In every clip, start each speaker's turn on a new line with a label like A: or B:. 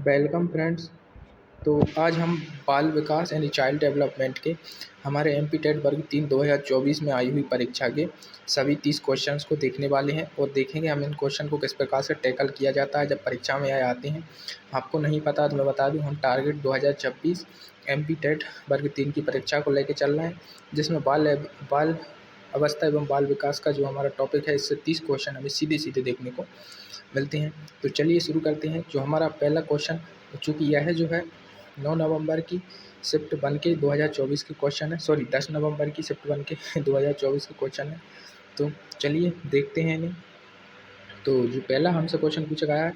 A: Welcome friends. तो आज हम बाल विकास यानी चाइल्ड डेवलपमेंट के हमारे एमपी टेट वर्ग 3 2024 में आई हुई परीक्षा के सभी 30 क्वेश्चंस को देखने वाले हैं और देखेंगे हम इन क्वेश्चन को किस प्रकार से टैकल किया जाता है जब परीक्षा में आते हैं। आपको नहीं पता तो मैं बता दूं, हम टारगेट 2026 एमपी टेट वर्ग 3 की परीक्षा को लेकर चल रहे हैं, जिसमें बाल अवस्था एवं बाल विकास का जो हमारा टॉपिक है, इससे 30 क्वेश्चन हमें सीधे सीधे देखने को मिलते हैं। तो चलिए शुरू करते हैं। जो हमारा पहला क्वेश्चन, चूँकि यह जो है 9 नवंबर की शिफ्ट 1 के 2024 के क्वेश्चन है, 10 नवंबर की शिफ्ट 1 के 2024 के क्वेश्चन है। तो चलिए देखते हैं इन्हें। तो जो पहला हमसे क्वेश्चन पूछा गया है,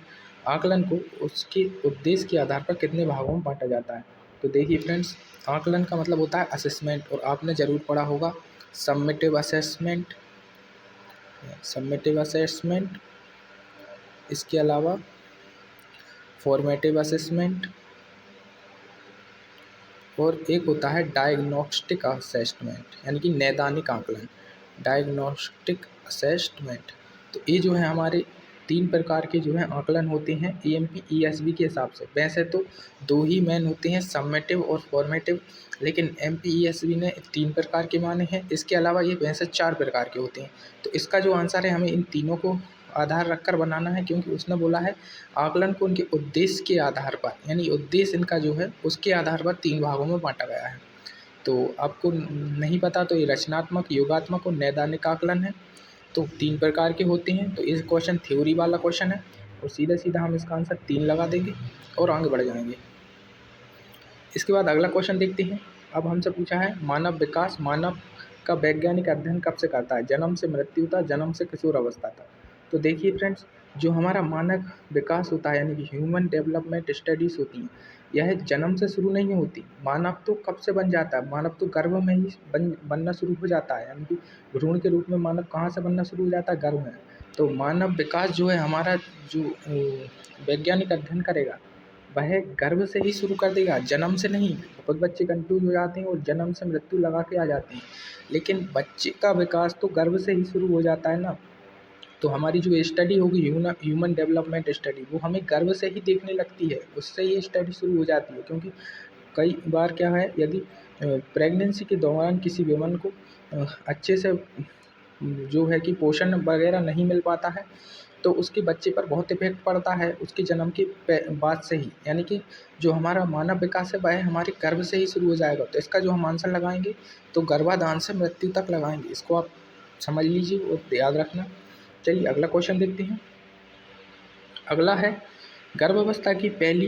A: आकलन को उसके उद्देश्य के आधार पर कितने भागों में बांटा जाता है। तो देखिए फ्रेंड्स, आकलन का मतलब होता है असेसमेंट, और आपने ज़रूर पढ़ा होगा सम्मेटिव असेसमेंट, इसके अलावा फॉर्मेटिव असेसमेंट, और एक होता है डायग्नोस्टिक असेसमेंट यानी कि नैदानिक आकलन, डायग्नोस्टिक असेसमेंट। तो ये जो है हमारे 3 प्रकार के जो है आकलन होते हैं एएमपी ईएसबी के हिसाब से। वैसे तो 2 ही मेन होते हैं, सम्मेटिव और फॉर्मेटिव, लेकिन एमपी ईएसबी ने 3 प्रकार के माने हैं। इसके अलावा ये वैसे 4 प्रकार के होते हैं। तो इसका जो आंसर है, हमें इन तीनों को आधार रखकर बनाना है, क्योंकि उसने बोला है आकलन को उनके उद्देश्य के आधार पर, यानी उद्देश्य इनका जो है उसके आधार पर 3 भागों में बांटा गया है। तो आपको नहीं पता तो ये रचनात्मक, योगात्मक और नैदानिक आकलन है। तो 3 प्रकार के होते हैं। तो इस क्वेश्चन थ्योरी वाला क्वेश्चन है और सीधा सीधा हम इसका आंसर 3 लगा देंगे और आगे बढ़ जाएंगे। इसके बाद अगला क्वेश्चन देखते हैं। अब हमसे पूछा है मानव विकास, मानव का वैज्ञानिक अध्ययन कब से करता है, जन्म से मृत्यु तक, जन्म से किशोर अवस्था तक। तो देखिए फ्रेंड्स, जो हमारा मानव विकास होता है यानी कि ह्यूमन डेवलपमेंट स्टडीज़ होती हैं, यह जन्म से शुरू नहीं होती। मानव तो कब से बन जाता है, मानव तो गर्भ में ही बनना शुरू हो जाता है, यानी कि भ्रूण के रूप में मानव कहाँ से बनना शुरू हो जाता है, गर्भ में। तो मानव विकास जो है हमारा, जो वैज्ञानिक अध्ययन करेगा वह गर्भ से ही शुरू कर देगा, जन्म से नहीं। बहुत बच्चे कंफ्यूज हो जाते हैं और जन्म से मृत्यु लगा के आ जाते हैं, लेकिन बच्चे का विकास तो गर्भ से ही शुरू हो जाता है ना। तो हमारी जो स्टडी होगी ह्यूमन डेवलपमेंट स्टडी, वो हमें गर्भ से ही देखने लगती है, उससे ये स्टडी शुरू हो जाती है। क्योंकि कई बार क्या है, यदि प्रेगनेंसी के दौरान किसी वुमन को अच्छे से जो है कि पोषण वगैरह नहीं मिल पाता है, तो उसके बच्चे पर बहुत इफेक्ट पड़ता है उसके जन्म के बाद से ही। यानी कि जो हमारा मानव विकास है वह हमारे गर्भ से ही शुरू हो जाएगा। तो इसका जो हम आंसर लगाएंगे तो गर्भाधान से मृत्यु तक लगाएंगे। इसको आप समझ लीजिए और याद रखना। चलिए अगला क्वेश्चन देखते हैं। अगला है गर्भावस्था की पहली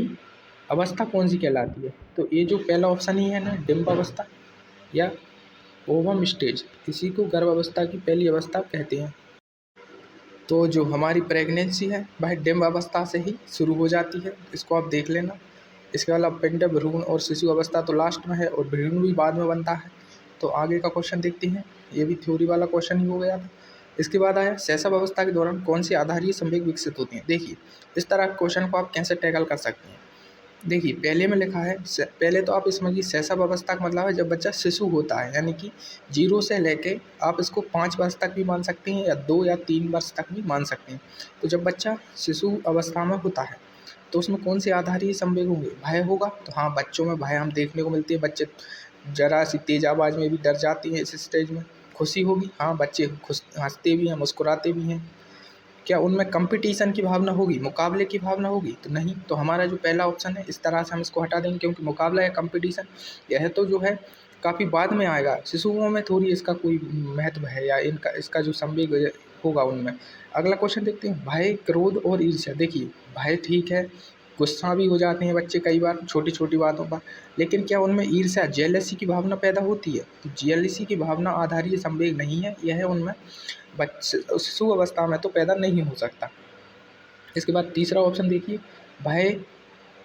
A: अवस्था कौन सी कहलाती है। तो ये जो पहला ऑप्शन ही है ना, डिम्बावस्था या ओवम स्टेज, इसी को गर्भावस्था की पहली अवस्था कहते हैं। तो जो हमारी प्रेगनेंसी है वह डिम्ब अवस्था से ही शुरू हो जाती है, इसको आप देख लेना। इसके अलावा पिंड, भ्रूण और शिशु अवस्था तो लास्ट में है और भ्रूण भी बाद में बनता है। तो आगे का क्वेश्चन देखते हैं। ये भी थ्योरी वाला क्वेश्चन ही हो गया था। इसके बाद आया शैशव अवस्था के दौरान कौन सी आधारीय संवेग विकसित होती हैं। देखिए इस तरह के क्वेश्चन को आप कैसे टैकल कर सकते हैं। देखिए पहले में लिखा है, पहले तो आप समझिए शैशव अवस्था का मतलब है जब बच्चा शिशु होता है, यानी कि 0 से लेके आप इसको 5 वर्ष तक भी मान सकते हैं या 2 या 3 वर्ष तक भी मान सकते हैं। तो जब बच्चा शिशु अवस्था में होता है तो उसमें कौन से आधारीय संवेग होंगे, भय होगा। तो हाँ, बच्चों में भय हम देखने को मिलती है, बच्चे जरा सी तेज आवाज़ में भी डर जाती हैं इस स्टेज में। खुशी होगी, हाँ बच्चे खुश हंसते भी हैं, मुस्कुराते भी हैं। क्या उनमें कंपटीशन की भावना होगी, मुकाबले की भावना होगी, तो नहीं। तो हमारा जो पहला ऑप्शन है, इस तरह से हम इसको हटा देंगे, क्योंकि मुकाबला या कंपटीशन यह तो जो है काफ़ी बाद में आएगा। शिशुओं में थोड़ी इसका कोई महत्व है या इसका जो संवेग होगा उनमें। अगला क्वेश्चन देखते हैं, भय, क्रोध और ईर्ष्या। देखिए भय ठीक है, गुस्सा भी हो जाते हैं बच्चे कई बार छोटी छोटी बातों पर, लेकिन क्या उनमें ईर्ष्या, जेलसी की भावना पैदा होती है। तो जेलसी की भावना आधारीय संवेग नहीं है, यह उनमें शिशु अवस्था में तो पैदा नहीं हो सकता। इसके बाद तीसरा ऑप्शन देखिए, भय,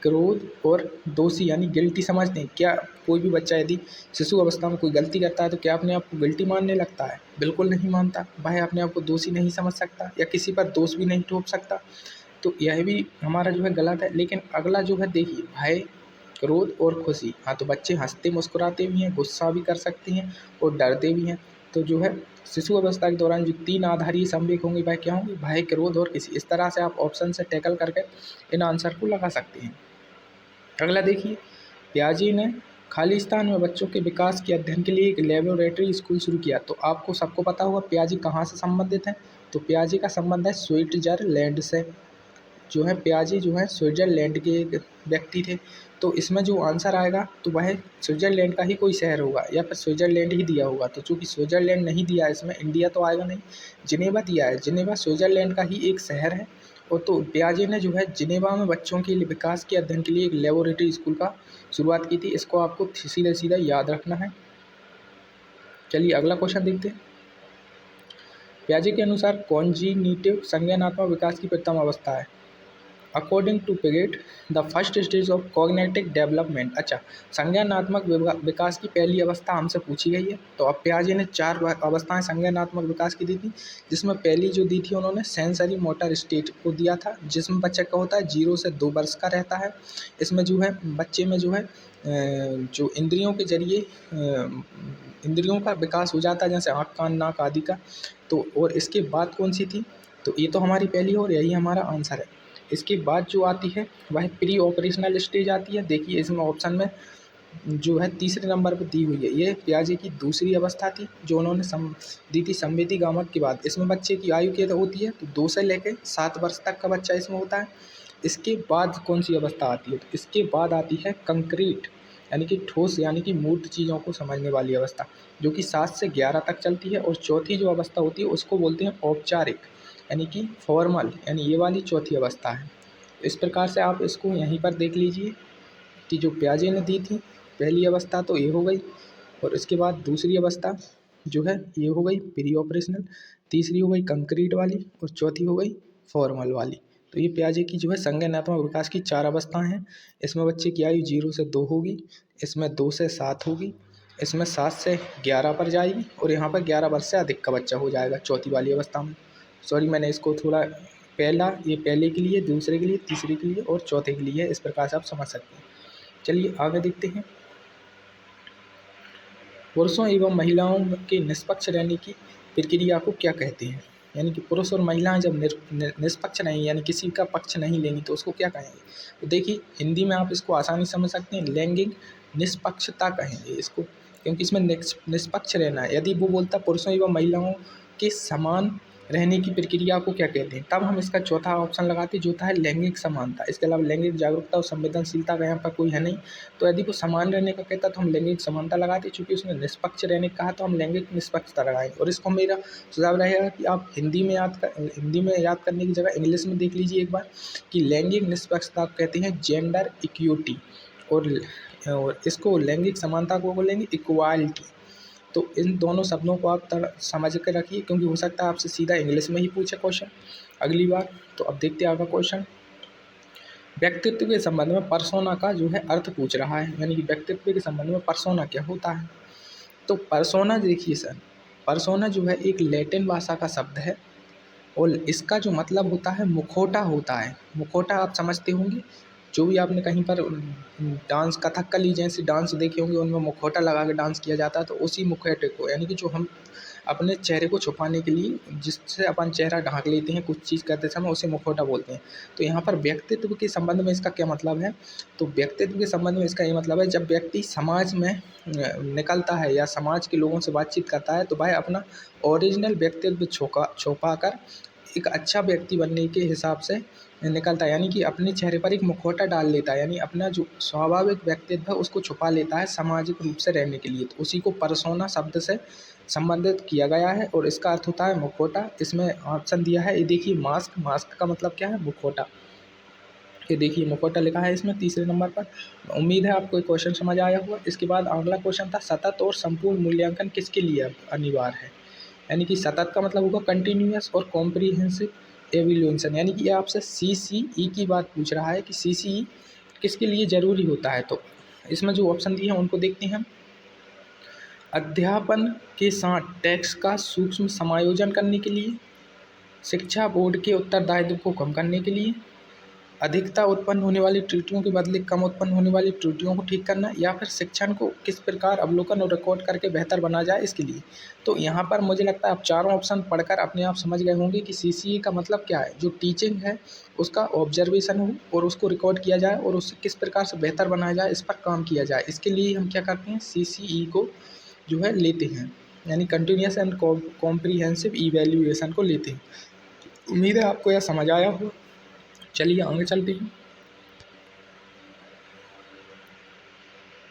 A: क्रोध और दोषी यानी गिल्टी समझते हैं। क्या कोई भी बच्चा यदि शिशु अवस्था में कोई गलती करता है तो क्या अपने आप को गिल्टी मानने लगता है, बिल्कुल नहीं मानता। भय अपने आप को दोषी नहीं समझ सकता या किसी पर दोष भी नहीं थोप सकता। तो यह भी हमारा जो है गलत है। लेकिन अगला जो है देखिए, भय, क्रोध और खुशी, हाँ तो बच्चे हंसते मुस्कुराते भी हैं, गुस्सा भी कर सकते हैं और डरते भी हैं। तो जो है शिशु अवस्था के दौरान जो 3 आधारीय संवेग होंगे वह क्या होंगे, भय, क्रोध और खुशी। इस तरह से आप ऑप्शन से टैकल करके इन आंसर को लगा सकते हैं। अगला देखिए, पियाजे ने खालिस्तान में बच्चों के विकास के अध्ययन के लिए एक लेबोरेटरी स्कूल शुरू किया। तो आपको सबको पता होगा पियाजे कहाँ से संबंधित हैं। तो पियाजे का संबंध है स्विट्जरलैंड से। जो है पियाजे जो है स्विट्जरलैंड के एक व्यक्ति थे। तो इसमें जो आंसर आएगा तो वह स्विट्जरलैंड का ही कोई शहर होगा या फिर स्विट्जरलैंड ही दिया होगा। तो चूँकि स्विट्जरलैंड नहीं दिया है इसमें, इंडिया तो आएगा नहीं। जिनेवा दिया है, जिनेवा स्विट्जरलैंड का ही एक शहर है। और तो पियाजे ने जो है जिनेवा में बच्चों के लिए विकास के अध्ययन के लिए एक लेबोरेटरी स्कूल का शुरुआत की थी। इसको आपको सीधा सीधा याद रखना है। चलिए अगला क्वेश्चन देखते हैं। पियाजे के अनुसार कॉन्जिनिटिव संज्ञानात्मक विकास की प्रथम अवस्था है। According to Piaget the first stage of cognitive development. अच्छा, संज्ञानात्मक विकास की पहली अवस्था हमसे पूछी गई है। तो अब पियाजे ने 4 अवस्थाएं संज्ञानात्मक विकास की दी थी, जिसमें पहली जो दी थी उन्होंने सेंसरी मोटर स्टेज को दिया था, जिसमें बच्चे का होता है 0 से 2 वर्ष का रहता है। इसमें जो है बच्चे में जो है जो इंद्रियों के जरिए इंद्रियों का विकास हो जाता है, जैसे आँख कान नाक आदि का। तो और इसके बाद कौन सी थी, तो ये तो हमारी पहली और यही हमारा आंसर है। इसके बाद जो आती है वह प्री ऑपरेशनल स्टेज आती है। देखिए इसमें ऑप्शन में जो है तीसरे नंबर पर दी हुई है, ये पियाजे की दूसरी अवस्था थी जो उन्होंने दी थी संवेदी गामक के बाद। इसमें बच्चे की आयु क्या होती है, तो 2 से लेकर 7 वर्ष तक का बच्चा इसमें होता है। इसके बाद कौन सी अवस्था आती है, तो इसके बाद आती है कंक्रीट, यानी कि ठोस यानी कि मूर्त चीज़ों को समझने वाली अवस्था, जो कि 7 से 11 तक चलती है। और चौथी जो अवस्था होती है उसको बोलते हैं औपचारिक, यानी कि फॉर्मल, यानी ये वाली चौथी अवस्था है। इस प्रकार से आप इसको यहीं पर देख लीजिए कि जो पियाजे ने दी थी पहली अवस्था तो ये हो गई, और इसके बाद दूसरी अवस्था जो है ये हो गई प्री ऑपरेशनल, तीसरी हो गई कंक्रीट वाली, और चौथी हो गई फॉर्मल वाली। तो ये पियाजे की जो है संज्ञानात्मक विकास की 4 अवस्थाएं हैं। इसमें बच्चे की आयु 0 से 2 होगी, इसमें 2 से 7 होगी, इसमें 7 से 11 पर जाएगी, और यहाँ पर 11 वर्ष से अधिक का बच्चा हो जाएगा चौथी वाली अवस्था में। सॉरी, मैंने इसको थोड़ा ये पहले के लिए, दूसरे के लिए, तीसरे के लिए और चौथे के लिए है। इस प्रकार से आप समझ सकते हैं। चलिए आगे देखते हैं। पुरुषों एवं महिलाओं के निष्पक्ष रहने की प्रक्रिया को क्या कहते हैं, यानी कि पुरुष और महिलाएं जब निष्पक्ष नहीं, यानी किसी का पक्ष नहीं लेंगी तो उसको क्या कहेंगे। तो देखिए हिंदी में आप इसको आसानी से समझ सकते हैं, लैंगिक निष्पक्षता कहेंगे इसको, क्योंकि इसमें निष्पक्ष रहना है। यदि वो बोलता पुरुषों एवं महिलाओं के समान रहने की प्रक्रिया को क्या कहते हैं, तब हम इसका चौथा ऑप्शन लगाते जो था लैंगिक समानता। इसके अलावा लैंगिक जागरूकता और संवेदनशीलता का यहाँ पर कोई है नहीं। तो यदि वो समान रहने का कहता तो हम लैंगिक समानता लगाते, चूँकि उसने निष्पक्ष रहने का कहा तो हम लैंगिक निष्पक्षता लगाएंगे। और इसको मेरा सुझाव रहेगा कि आप हिंदी में याद करने की जगह इंग्लिश में देख लीजिए एक बार, कि लैंगिक निष्पक्षता कहते हैं जेंडर इक्विटी, और इसको लैंगिक समानता को बोलेंगे इक्वालिटी। तो इन दोनों शब्दों को आप समझ कर रखिए, क्योंकि हो सकता है आपसे सीधा इंग्लिश में ही पूछे क्वेश्चन अगली बार। तो अब देखते हैं आगे क्वेश्चन। व्यक्तित्व के संबंध में पर्सोना का जो है अर्थ पूछ रहा है, यानी कि व्यक्तित्व के संबंध में पर्सोना क्या होता है। तो पर्सोना देखिए सर, पर्सोना जो है एक लैटिन भाषा का शब्द है, और इसका जो मतलब होता है मुखौटा होता है। मुखौटा आप समझते होंगे, जो भी आपने कहीं पर डांस कथकली जैसे डांस देखे होंगे उनमें मुखौटा लगा के डांस किया जाता है, तो उसी मुखौटे को, यानी कि जो हम अपने चेहरे को छुपाने के लिए जिससे अपन चेहरा ढांक लेते हैं कुछ चीज़ करते समय, उसे मुखौटा बोलते हैं। तो यहाँ पर व्यक्तित्व के संबंध में इसका क्या मतलब है, तो व्यक्तित्व के संबंध में इसका ये मतलब है जब व्यक्ति समाज में निकलता है या समाज के लोगों से बातचीत करता है तो वह अपना ओरिजिनल व्यक्तित्व छुपा कर एक अच्छा व्यक्ति बनने के हिसाब से निकलता है, यानी कि अपने चेहरे पर एक मुखौटा डाल लेता है, यानी अपना जो स्वाभाविक व्यक्तित्व है उसको छुपा लेता है सामाजिक रूप से रहने के लिए। तो उसी को पर्सोना शब्द से संबंधित किया गया है, और इसका अर्थ होता है मुखौटा। इसमें ऑप्शन दिया है, ये देखिए मास्क, मास्क का मतलब क्या है, मुखौटा। ये देखिए मुखौटा लिखा है इसमें तीसरे नंबर पर। उम्मीद है आपको क्वेश्चन समझ आया होगा। इसके बाद अगला क्वेश्चन था सतत और संपूर्ण मूल्यांकन किसके लिए अनिवार्य है, यानी कि सतत का मतलब होगा कंटिन्यूअस और कॉम्प्रिहेंसिव एवोल्यूशन, यानी कि ये आपसे CCE की बात पूछ रहा है कि CCE किसके लिए ज़रूरी होता है। तो इसमें जो ऑप्शन दिए हैं उनको देखते हैं। अध्यापन के साथ टैक्स का सूक्ष्म समायोजन करने के लिए, शिक्षा बोर्ड के उत्तरदायित्व को कम करने के लिए, अधिकता उत्पन्न होने वाली त्रुटियों के बदले कम उत्पन्न होने वाली त्रुटियों को ठीक करना, या फिर शिक्षण को किस प्रकार अवलोकन और रिकॉर्ड करके बेहतर बना जाए इसके लिए। तो यहाँ पर मुझे लगता है आप चारों ऑप्शन पढ़कर अपने आप समझ गए होंगे कि सीसीई का मतलब क्या है। जो टीचिंग है उसका ऑब्जर्वेशन हो और उसको रिकॉर्ड किया जाए और उससे किस प्रकार से बेहतर बनाया जाए, इस पर काम किया जाए। इसके लिए हम क्या करते हैं, सीसीई को जो है लेते हैं, यानी कंटिन्यूस एंड कॉम्प्रिहेंसिव इवैल्यूएशन को लेते हैं। उम्मीद है आपको यह समझ आया हो। चलिए आगे चलते हैं।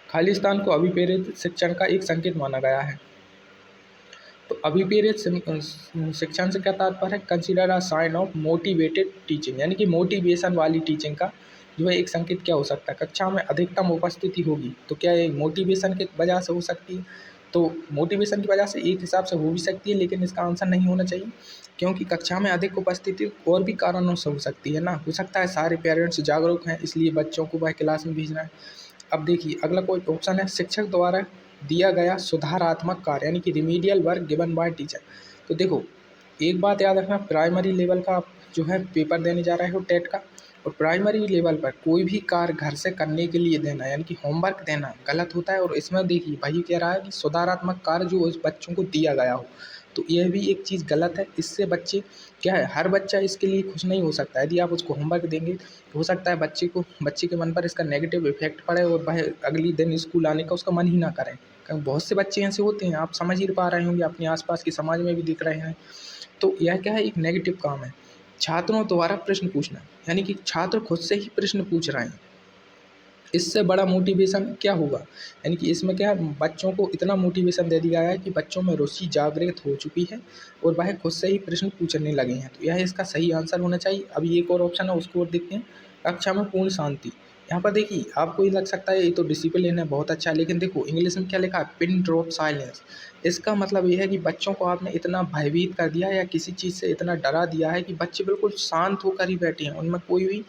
A: खालिस्तान को अभिप्रेरित शिक्षण का एक संकेत माना गया है। तो अभिप्रेरित शिक्षण से क्या तात्पर्य है, consider a sign of motivated teaching, यानी कि मोटिवेशन वाली टीचिंग का जो है एक संकेत क्या हो सकता है, कक्षा में अधिकतम उपस्थिति होगी तो क्या ये मोटिवेशन की वजह से हो सकती है। तो मोटिवेशन की वजह से एक हिसाब से हो भी सकती है, लेकिन इसका आंसर नहीं होना चाहिए, क्योंकि कक्षा में अधिक उपस्थिति और भी कारणों से हो सकती है ना। हो सकता है सारे पेरेंट्स जागरूक हैं इसलिए बच्चों को वह क्लास में भेजना है। अब देखिए अगला कोई ऑप्शन है, शिक्षक द्वारा दिया गया सुधारात्मक कार्य, यानी कि remedial work given by teacher. तो देखो एक बात याद रखना, प्राइमरी लेवल का आप जो है पेपर देने जा रहे हो टेट का, और प्राइमरी लेवल पर कोई भी कार्य घर से करने के लिए देना, यानी कि होमवर्क देना गलत होता है। और इसमें देखिए भाई कह रहा है कि सुधारात्मक कार्य जो उस बच्चों को दिया गया हो, तो यह भी एक चीज़ गलत है। इससे बच्चे क्या है, हर बच्चा इसके लिए खुश नहीं हो सकता। यदि आप उसको होमवर्क देंगे तो हो सकता है बच्चे के मन पर इसका नेगेटिव इफेक्ट पड़े और वह अगली दिन स्कूल आने का उसका मन ही ना करे। क्योंकि बहुत से बच्चे ऐसे होते हैं, आप समझ ही पा रहे होंगे, अपने आसपास के समाज में भी दिख रहे हैं। तो यह क्या है, एक नेगेटिव काम है। छात्रों द्वारा प्रश्न पूछना, यानी कि छात्र खुद से ही प्रश्न पूछ रहे हैं, इससे बड़ा मोटिवेशन क्या होगा। यानी कि इसमें क्या है, बच्चों को इतना मोटिवेशन दे दिया है कि बच्चों में रुचि जागृत हो चुकी है और वह खुद से ही प्रश्न पूछने लगे हैं। तो यह इसका सही आंसर होना चाहिए। अभी एक और ऑप्शन है, उसको और देखते हैं। कक्षा में पूर्ण शांति, यहाँ पर देखिए आपको ये लग सकता है ये तो डिसिप्लिन है, बहुत अच्छा है, लेकिन देखो इंग्लिश में क्या लिखा है, पिन ड्रॉप साइलेंस। इसका मतलब ये है कि बच्चों को आपने इतना भयभीत कर दिया है या किसी चीज़ से इतना डरा दिया है कि बच्चे बिल्कुल शांत होकर ही बैठे हैं, उनमें कोई भी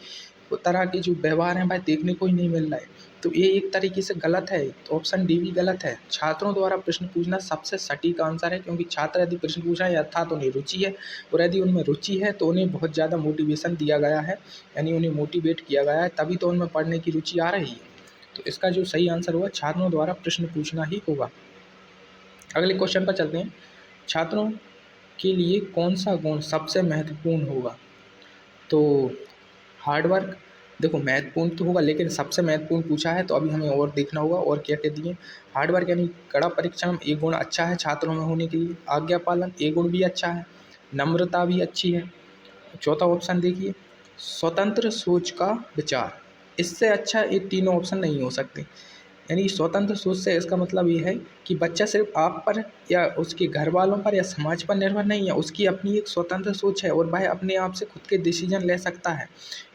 A: तरह की जो व्यवहार है भाई देखने को ही नहीं मिल रहा है। तो ये एक तरीके से गलत है, तो ऑप्शन डी भी गलत है। छात्रों द्वारा प्रश्न पूछना सबसे सटीक आंसर है, क्योंकि छात्र यदि प्रश्न पूछ रहे हैं अर्थात उन्हें रुचि है, और यदि उनमें रुचि है तो उन्हें बहुत ज़्यादा मोटिवेशन दिया गया है, यानी उन्हें मोटिवेट किया गया है, तभी तो उनमें पढ़ने की रुचि आ रही है। तो इसका जो सही आंसर होगा छात्रों द्वारा प्रश्न पूछना ही होगा। अगले क्वेश्चन पर चलते हैं। छात्रों के लिए कौन सा गुण सबसे महत्वपूर्ण होगा। तो हार्डवर्क, देखो महत्वपूर्ण तो होगा, लेकिन सबसे महत्वपूर्ण पूछा है तो अभी हमें और देखना होगा और क्या क्या दिए। हार्डवर्क यानी कड़ा परिश्रम, एक गुण अच्छा है छात्रों में होने के लिए। आज्ञा पालन, एक गुण भी अच्छा है। नम्रता भी अच्छी है। चौथा ऑप्शन देखिए, स्वतंत्र सोच का विचार, इससे अच्छा ये तीनों ऑप्शन नहीं हो सकते। यानी स्वतंत्र सोच से इसका मतलब ये है कि बच्चा सिर्फ आप पर या उसके घर वालों पर या समाज पर निर्भर नहीं है, उसकी अपनी एक स्वतंत्र सोच है और वह अपने आप से खुद के डिसीजन ले सकता है,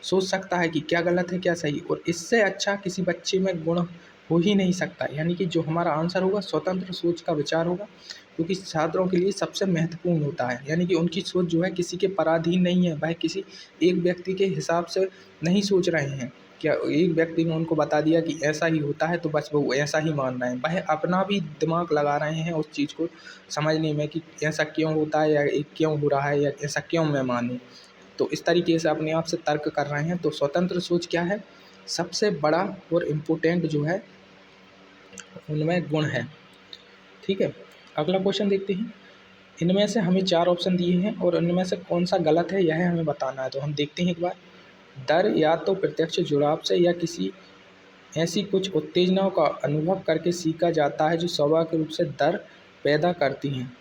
A: सोच सकता है कि क्या गलत है क्या सही, और इससे अच्छा किसी बच्चे में गुण हो ही नहीं सकता। यानी कि जो हमारा आंसर होगा स्वतंत्र सोच का विचार होगा, क्योंकि छात्रों के लिए सबसे महत्वपूर्ण होता है। यानी कि उनकी सोच जो है किसी के पराधीन नहीं है, वह किसी एक व्यक्ति के हिसाब से नहीं सोच रहे हैं। क्या एक व्यक्ति ने उनको बता दिया कि ऐसा ही होता है तो बस वो ऐसा ही मान रहे हैं, वह अपना भी दिमाग लगा रहे हैं उस चीज़ को समझने में कि ऐसा क्यों होता है या क्यों हो रहा है या ऐसा क्यों मैं मानूं। तो इस तरीके से अपने आप से तर्क कर रहे हैं। तो स्वतंत्र सोच क्या है, सबसे बड़ा और इम्पोर्टेंट जो है उनमें गुण है। ठीक है, अगला क्वेश्चन देखते हैं। इनमें से हमें चार ऑप्शन दिए हैं और इनमें से कौन सा गलत है यह हमें बताना है। तो हम देखते हैं एक बार। डर या तो प्रत्यक्ष जुड़ाव से या किसी ऐसी कुछ उत्तेजनाओं का अनुभव करके सीखा जाता है जो स्वाभाविक रूप से डर पैदा करती हैं।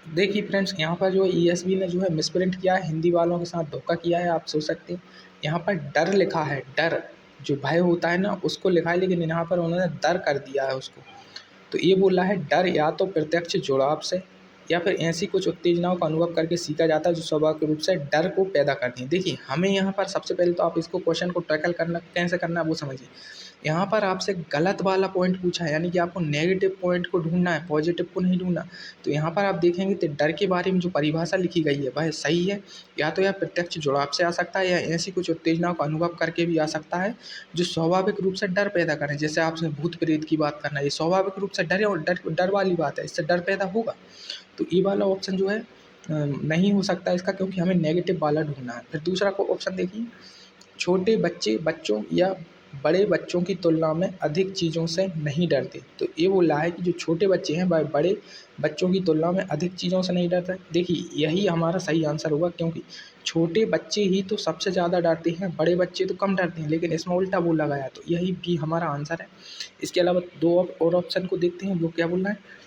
A: देखिए फ्रेंड्स, यहाँ पर जो ईएसवी ने जो है मिसप्रिंट किया है, हिंदी वालों के साथ धोखा किया है, आप सोच सकते हैं। यहाँ पर डर लिखा है, डर जो भय होता है ना उसको लिखा है, लेकिन यहाँ पर उन्होंने डर कर दिया है उसको। तो ये बोल रहा है डर या तो प्रत्यक्ष जुड़ाव से या फिर ऐसी कुछ उत्तेजनाओं का अनुभव करके सीखा जाता है जो स्वाभाविक रूप से डर को पैदा करती हैं। देखिए हमें यहाँ पर सबसे पहले तो आप इसको क्वेश्चन को टैकल करना कैसे करना है वो समझिए। यहाँ पर आपसे गलत वाला पॉइंट पूछा है, यानी कि आपको नेगेटिव पॉइंट को ढूंढना है, पॉजिटिव को नहीं ढूंढना। तो यहाँ पर आप देखेंगे तो डर के बारे में जो परिभाषा लिखी गई है वह सही है। या तो यह प्रत्यक्ष जुड़ाव से आ सकता है या ऐसी कुछ उत्तेजनाओं का अनुभव करके भी आ सकता है जो स्वाभाविक रूप से डर पैदा करें। जैसे आपसे भूत प्रेत की बात करना, ये स्वाभाविक रूप से डर और डर वाली बात है, इससे डर पैदा होगा। तो ये वाला ऑप्शन जो है नहीं हो सकता इसका, क्योंकि हमें नेगेटिव वाला ढूंढना है। फिर दूसरा को ऑप्शन देखिए, छोटे बच्चे बच्चों या बड़े बच्चों की तुलना में अधिक चीज़ों से नहीं डरते। तो ये बोल रहा है कि जो छोटे बच्चे हैं वह बड़े बच्चों की तुलना में अधिक चीज़ों से नहीं डरते। देखिए यही हमारा सही आंसर होगा, क्योंकि छोटे बच्चे ही तो सबसे ज़्यादा डरते हैं, बड़े बच्चे तो कम डरते हैं, लेकिन इसमें उल्टा बोला गया, तो यही भी हमारा आंसर है। इसके अलावा दो और ऑप्शन को देखते हैं, वो क्या बोल रहा है।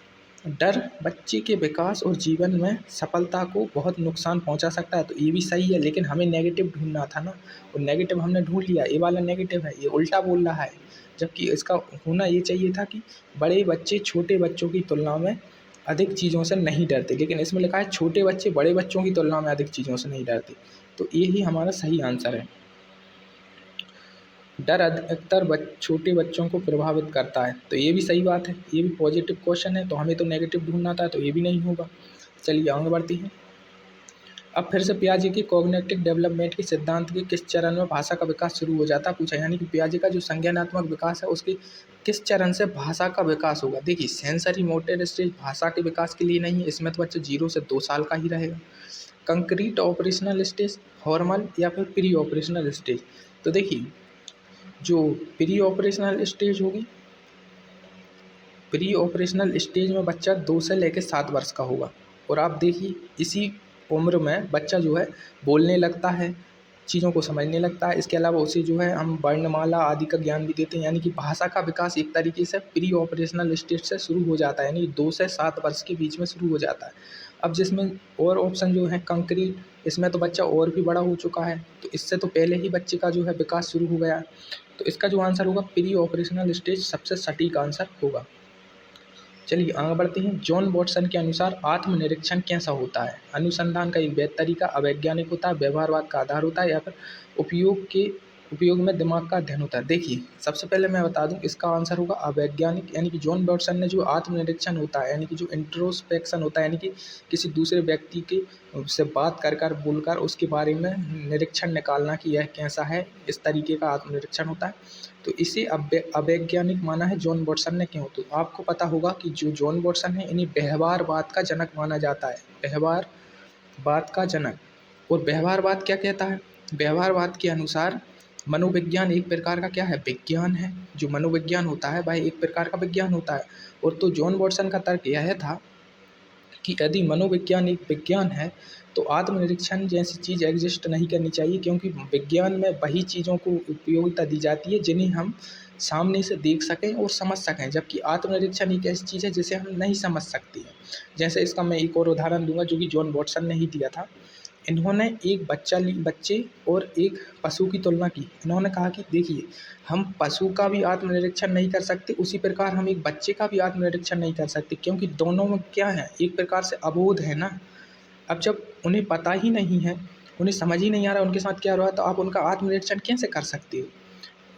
A: डर बच्चे के विकास और जीवन में सफलता को बहुत नुकसान पहुंचा सकता है। तो ये भी सही है, लेकिन हमें नेगेटिव ढूंढना था ना, और नेगेटिव हमने ढूंढ लिया, ये वाला नेगेटिव है, ये उल्टा बोल रहा है। जबकि इसका होना ये चाहिए था कि बड़े बच्चे छोटे बच्चों की तुलना में अधिक चीज़ों से नहीं डरते, लेकिन इसमें लिखा है छोटे बच्चे बड़े बच्चों की तुलना में अधिक चीज़ों से नहीं डरते। तो ये ही हमारा सही आंसर है। डर अधिकतर छोटे बच्चों को प्रभावित करता है। तो ये भी सही बात है, ये भी पॉजिटिव क्वेश्चन है, तो हमें तो नेगेटिव ढूंढना था, तो ये भी नहीं होगा। चलिए आगे बढ़ते हैं। अब फिर से पियाजे की कॉग्निटिव डेवलपमेंट के सिद्धांत के किस चरण में भाषा का विकास शुरू हो जाता है, पूछा। यानी कि पियाजे का जो संज्ञानात्मक विकास है उसके किस चरण से भाषा का विकास होगा। देखिए सेंसरी मोटर स्टेज भाषा के विकास के लिए नहीं है, इसमें तो बच्चा 0 से 2 साल का ही रहेगा। कंक्रीट ऑपरेशनल स्टेज, फॉर्मल या फिर प्री ऑपरेशनल स्टेज। तो देखिए जो प्री ऑपरेशनल स्टेज होगी, प्री ऑपरेशनल स्टेज में बच्चा 2 से लेकर 7 वर्ष का होगा, और आप देखिए इसी उम्र में बच्चा जो है बोलने लगता है, चीज़ों को समझने लगता है। इसके अलावा उसे जो है हम वर्णमाला आदि का ज्ञान भी देते हैं। यानी कि भाषा का विकास एक तरीके से प्री ऑपरेशनल स्टेज से शुरू हो जाता है, यानी 2 से 7 वर्ष के बीच में शुरू हो जाता है। अब जिसमें और ऑप्शन जो है कंक्रीट, इसमें तो बच्चा और भी बड़ा हो चुका है, तो इससे तो पहले ही बच्चे का जो है विकास शुरू हो गया। तो इसका जो आंसर होगा प्री ऑपरेशनल स्टेज सबसे सटीक आंसर होगा। चलिए आगे बढ़ते हैं। जॉन वॉटसन के अनुसार आत्मनिरीक्षण कैसा होता है। अनुसंधान का एक वैध तरीका, अवैज्ञानिक होता है, व्यवहारवाद का आधार होता है, या फिर उपयोग में दिमाग का अध्ययन होता है। देखिए सबसे पहले मैं बता दूं, इसका आंसर होगा अवैज्ञानिक। यानी कि जॉन वॉटसन ने जो आत्मनिरीक्षण होता है, यानी कि जो इंट्रोस्पेक्शन होता है, यानी कि किसी दूसरे व्यक्ति के से बात कर बोलकर उसके बारे में निरीक्षण निकालना कि यह कैसा है, इस तरीके का आत्मनिरीक्षण होता है। तो इसे अवैज्ञानिक माना है जॉन वॉटसन ने। क्यों? तो आपको पता होगा कि जो जॉन वॉटसन है इन्हें व्यवहारवाद का जनक माना जाता है, व्यवहारवाद का जनक। और व्यवहारवाद क्या कहता है? व्यवहारवाद के अनुसार मनोविज्ञान एक प्रकार का क्या है? विज्ञान है। जो मनोविज्ञान होता है वह एक प्रकार का विज्ञान होता है। और तो जॉन वॉटसन का तर्क यह था कि यदि मनोविज्ञान एक विज्ञान है तो आत्मनिरीक्षण जैसी चीज़ एग्जिस्ट नहीं करनी चाहिए, क्योंकि विज्ञान में वही चीज़ों को उपयोगिता दी जाती है जिन्हें हम सामने से देख सकें और समझ सकें, जबकि आत्मनिरीक्षण एक ऐसी चीज़ है जिसे हम नहीं समझ सकते हैं। जैसे इसका मैं एक और उदाहरण दूंगा जो कि जॉन वॉटसन ने ही दिया था। इन्होंने एक बच्चे और एक पशु की तुलना की। इन्होंने कहा कि देखिए हम पशु का भी आत्मनिरीक्षण नहीं कर सकते, उसी प्रकार हम एक बच्चे का भी आत्मनिरीक्षण नहीं कर सकते, क्योंकि दोनों में क्या है, एक प्रकार से अबोध है ना। अब जब उन्हें पता ही नहीं है, उन्हें समझ ही नहीं आ रहा उनके साथ क्या हो रहा है, तो आप उनका आत्मनिरीक्षण कैसे कर सकते हो।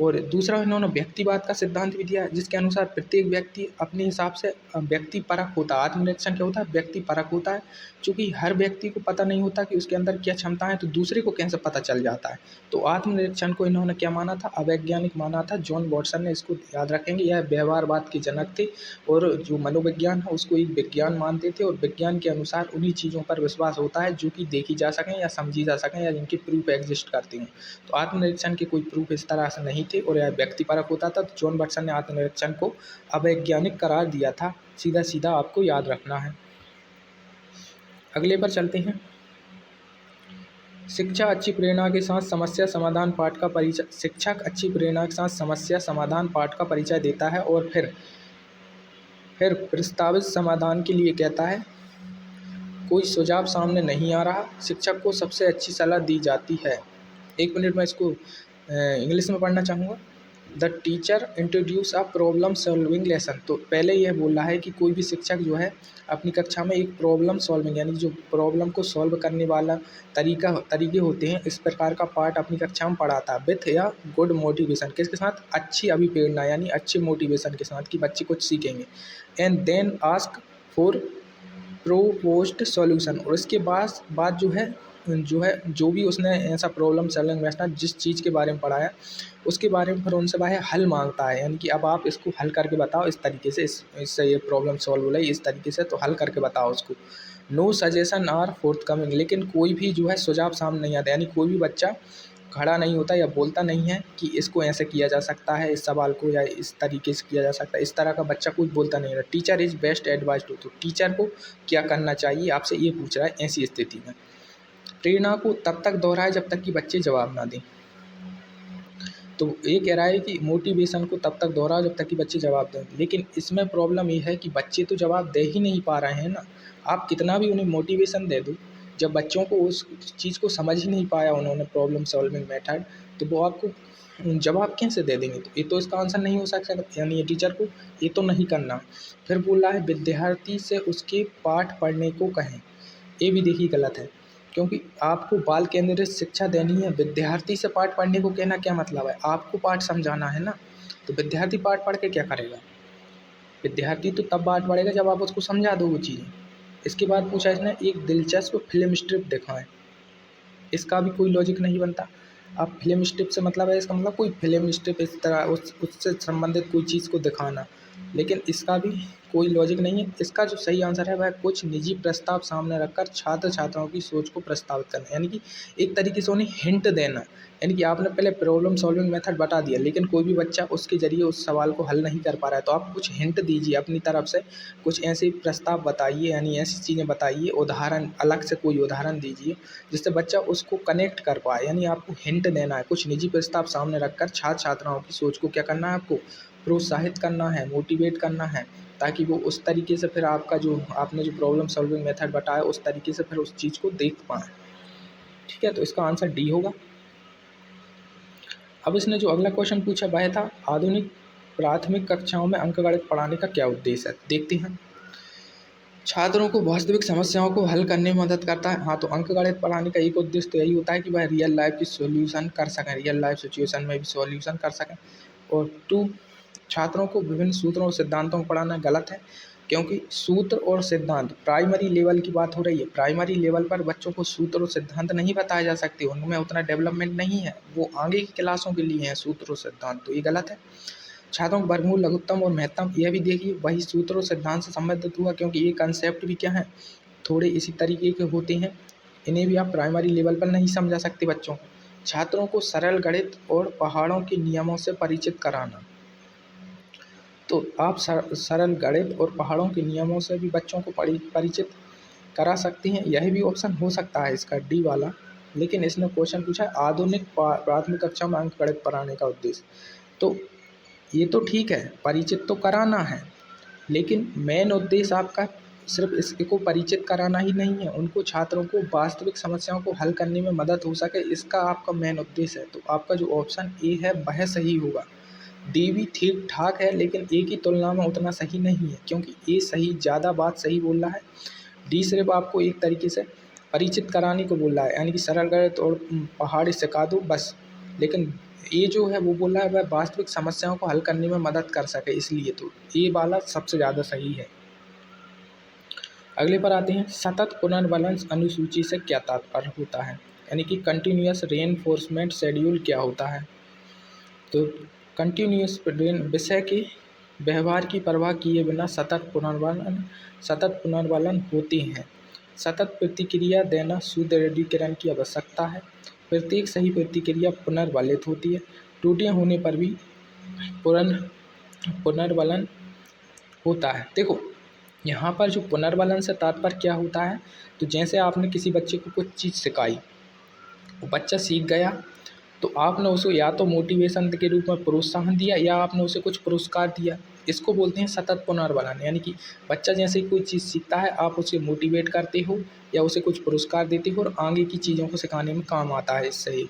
A: और दूसरा इन्होंने व्यक्तिवाद का सिद्धांत भी दिया, जिसके अनुसार प्रत्येक व्यक्ति अपने हिसाब से व्यक्ति परक होता है। आत्मनिरीक्षण क्या होता है? व्यक्ति परक होता है। चूँकि हर व्यक्ति को पता नहीं होता कि उसके अंदर क्या क्षमता है, तो दूसरे को कैसे पता चल जाता है। तो आत्मनिरीक्षण को इन्होंने क्या माना था? अवैज्ञानिक माना था। जॉन वॉटसन ने, इसको याद रखेंगे, यह व्यवहारवाद के जनक थे। और जो मनोविज्ञान है उसको एक विज्ञान मानते थे, और विज्ञान के अनुसार उन्हीं चीज़ों पर विश्वास होता है जो कि देखी जा सकें या समझी जा सकें या जिनके प्रूफ एग्जिस्ट करते हैं। तो आत्मनिरीक्षण के कोई प्रूफ इस तरह से नहीं थे और यह व्यक्तिपरक होता था। तो जॉन वॉटसन ने आत्मनिरीक्षण को अवैज्ञानिक करार दिया था। सीधा सीधा आपको याद रखना है। अगले पर चलते हैं। शिक्षा अच्छी प्रेरणा के साथ समस्या समाधान पाठ का परिचय। शिक्षक अच्छी प्रेरणा के साथ समस्या समाधान पाठ का परिचय देता है और फिर प्रस्तावित समाधान के लिए कहता है कोई सुझाव सामने नहीं आ रहा, शिक्षक को सबसे अच्छी सलाह दी जाती है। एक मिनट में इसको इंग्लिश में पढ़ना चाहूँगा। The teacher introduce a problem solving lesson. तो पहले यह बोल रहा है कि कोई भी शिक्षक जो है अपनी कक्षा में एक प्रॉब्लम सॉल्विंग, यानी जो प्रॉब्लम को सॉल्व करने वाला तरीके होते हैं, इस प्रकार का पार्ट अपनी कक्षा में पढ़ाता है। विथ या गुड मोटिवेशन, किसके साथ? अच्छी अभिप्रेरणा, यानी अच्छे मोटिवेशन के साथ कि बच्चे कुछ सीखेंगे। And then ask for proposed solution. और इसके बाद जो भी उसने ऐसा प्रॉब्लम सॉल्विंग मैथड जिस चीज़ के बारे में पढ़ाया उसके बारे में फिर उनसे वह हल मांगता है, यानी कि अब आप इसको हल करके बताओ, इस तरीके से इससे ये प्रॉब्लम सॉल्व हो रही, इस तरीके से तो हल करके बताओ उसको। No suggestion are forthcoming, लेकिन कोई भी जो है सुझाव सामने नहीं आता, यानी कोई भी बच्चा खड़ा नहीं होता या बोलता नहीं है कि इसको ऐसे किया जा सकता है, इस सवाल को या इस तरीके से किया जा सकता है, इस तरह का बच्चा कुछ बोलता नहीं है। Teacher is best advice to, तो टीचर को क्या करना चाहिए आपसे ये पूछ रहा है ऐसी स्थिति में। प्रेरणा को तब तक दोहराए जब तक कि बच्चे जवाब ना दें। तो ये कह रहा है कि मोटिवेशन को तब तक दोहराओ जब तक कि बच्चे जवाब दें, लेकिन इसमें प्रॉब्लम ये है कि बच्चे तो जवाब दे ही नहीं पा रहे हैं ना। आप कितना भी उन्हें मोटिवेशन दे दो, जब बच्चों को उस चीज़ को समझ ही नहीं पाया उन्होंने प्रॉब्लम सॉल्विंग मेथड, तो वो आपको जवाब कैसे दे देंगे। तो ये तो इसका आंसर नहीं हो सकता, यानी ये टीचर को ये तो नहीं करना। फिर बोल रहा है विद्यार्थी से उसके पाठ पढ़ने को कहें, ये भी देखिए गलत है, क्योंकि आपको बाल केंद्रित शिक्षा देनी है। विद्यार्थी से पाठ पढ़ने को कहना क्या मतलब है, आपको पाठ समझाना है ना। तो विद्यार्थी पाठ पढ़ के क्या करेगा, विद्यार्थी तो तब पाठ पढ़ेगा जब आप उसको समझा दो वो चीज़ें। इसके बाद पूछा इसने एक दिलचस्प फिल्म स्ट्रिप दिखाएं, इसका भी कोई लॉजिक नहीं बनता। आप फिल्म स्ट्रिप से मतलब है, इसका मतलब कोई फिल्म स्ट्रिप इस तरह उससे संबंधित कोई चीज़ को दिखाना, लेकिन इसका भी कोई लॉजिक नहीं है। इसका जो सही आंसर है वह कुछ निजी प्रस्ताव सामने रखकर छात्र छात्राओं की सोच को प्रस्तावित करना, यानी कि एक तरीके से उन्हें हिंट देना। यानी कि आपने पहले प्रॉब्लम सॉल्विंग मेथड बता दिया, लेकिन कोई भी बच्चा उसके ज़रिए उस सवाल को हल नहीं कर पा रहा है, तो आप कुछ हिंट दीजिए अपनी तरफ से, कुछ ऐसे प्रस्ताव बताइए, यानी ऐसी चीज़ें बताइए, उदाहरण अलग से कोई उदाहरण दीजिए जिससे बच्चा उसको कनेक्ट कर पाए। यानी आपको हिंट देना है, कुछ निजी प्रस्ताव सामने रखकर छात्र छात्राओं की सोच को क्या करना है, आपको प्रोत्साहित करना है, मोटिवेट करना है, ताकि वो उस तरीके से फिर आपका जो आपने जो प्रॉब्लम सॉल्विंग मेथड बताया उस तरीके से फिर उस चीज़ को देख पाएँ। ठीक है, तो इसका आंसर डी होगा। अब इसने जो अगला क्वेश्चन पूछा वह था आधुनिक प्राथमिक कक्षाओं में अंकगणित पढ़ाने का क्या उद्देश्य है। देखते हैं, छात्रों को वास्तविक समस्याओं को हल करने में मदद करता है। हाँ, तो अंकगणित पढ़ाने का एक उद्देश्य तो यही होता है कि वह रियल लाइफ की सॉल्यूशन कर सकें, रियल लाइफ सिचुएशन में भी सॉल्यूशन कर सकें। और टू, छात्रों को विभिन्न सूत्रों और सिद्धांतों को पढ़ाना गलत है, क्योंकि सूत्र और सिद्धांत प्राइमरी लेवल की बात हो रही है। प्राइमरी लेवल पर बच्चों को सूत्र और सिद्धांत नहीं बताए जा सकते, उनमें उतना डेवलपमेंट नहीं है, वो आगे की क्लासों के लिए हैं सूत्र और सिद्धांत, तो ये गलत है। छात्रों को वर्गमूल, लघुत्तम और महत्तम, यह भी देखिए वही सूत्र और सिद्धांत से संबंधित हुआ, क्योंकि ये कंसेप्ट भी क्या है, थोड़े इसी तरीके के होते हैं, इन्हें भी आप प्राइमरी लेवल पर नहीं समझा सकते बच्चों को। छात्रों को सरल गणित और पहाड़ों के नियमों से परिचित कराना, तो आप सरल गणित और पहाड़ों के नियमों से भी बच्चों को परिचित करा सकती हैं, यही भी ऑप्शन हो सकता है इसका डी वाला। लेकिन इसने क्वेश्चन पूछा है आधुनिक प्राथमिक कक्षा में अंकगणित पढ़ाने का उद्देश्य, तो ये तो ठीक है, परिचित तो कराना है, लेकिन मेन उद्देश्य आपका सिर्फ इसको परिचित कराना ही नहीं है, उनको छात्रों को वास्तविक समस्याओं को हल करने में मदद हो सके, इसका आपका मेन उद्देश्य है। तो आपका जो ऑप्शन ए है वह सही होगा। डी भी ठीक ठाक है, लेकिन ए की तुलना में उतना सही नहीं है, क्योंकि ए सही ज़्यादा बात सही बोल रहा है, डी सिर्फ आपको एक तरीके से परिचित कराने को बोल रहा है, यानी कि सरल गणित और पहाड़ी सिखा दो बस। लेकिन ये जो है वो बोल रहा है वह वास्तविक समस्याओं को हल करने में मदद कर सके, इसलिए तो ये वाला सबसे ज़्यादा सही है। अगले पर आते हैं, सतत पुनर्वलन अनुसूची से क्या तात्पर्य होता है, यानी कि कंटिन्यूअस रेनफोर्समेंट शेड्यूल क्या होता है। तो कंटिन्यूअस विषय के व्यवहार की परवाह किए बिना सतत पुनर्वलन होते हैं। सतत प्रतिक्रिया देना सुदृढ़ीकरण की आवश्यकता है। प्रत्येक सही प्रतिक्रिया पुनर्वलित होती है। त्रुटियां होने पर भी पुनर्वलन होता है। देखो यहाँ पर जो पुनर्वलन से तात्पर्य क्या होता है, तो जैसे आपने किसी बच्चे को कुछ चीज़ सिखाई, वो बच्चा सीख गया, तो आपने उसे या तो मोटिवेशन के रूप में प्रोत्साहन दिया या आपने उसे कुछ पुरस्कार दिया, इसको बोलते हैं सतत पुनर्वलन। यानी कि बच्चा जैसे ही कोई चीज़ सीखता है आप उसे मोटिवेट करते हो या उसे कुछ पुरस्कार देते हो और आगे की चीज़ों को सिखाने में काम आता है इससे।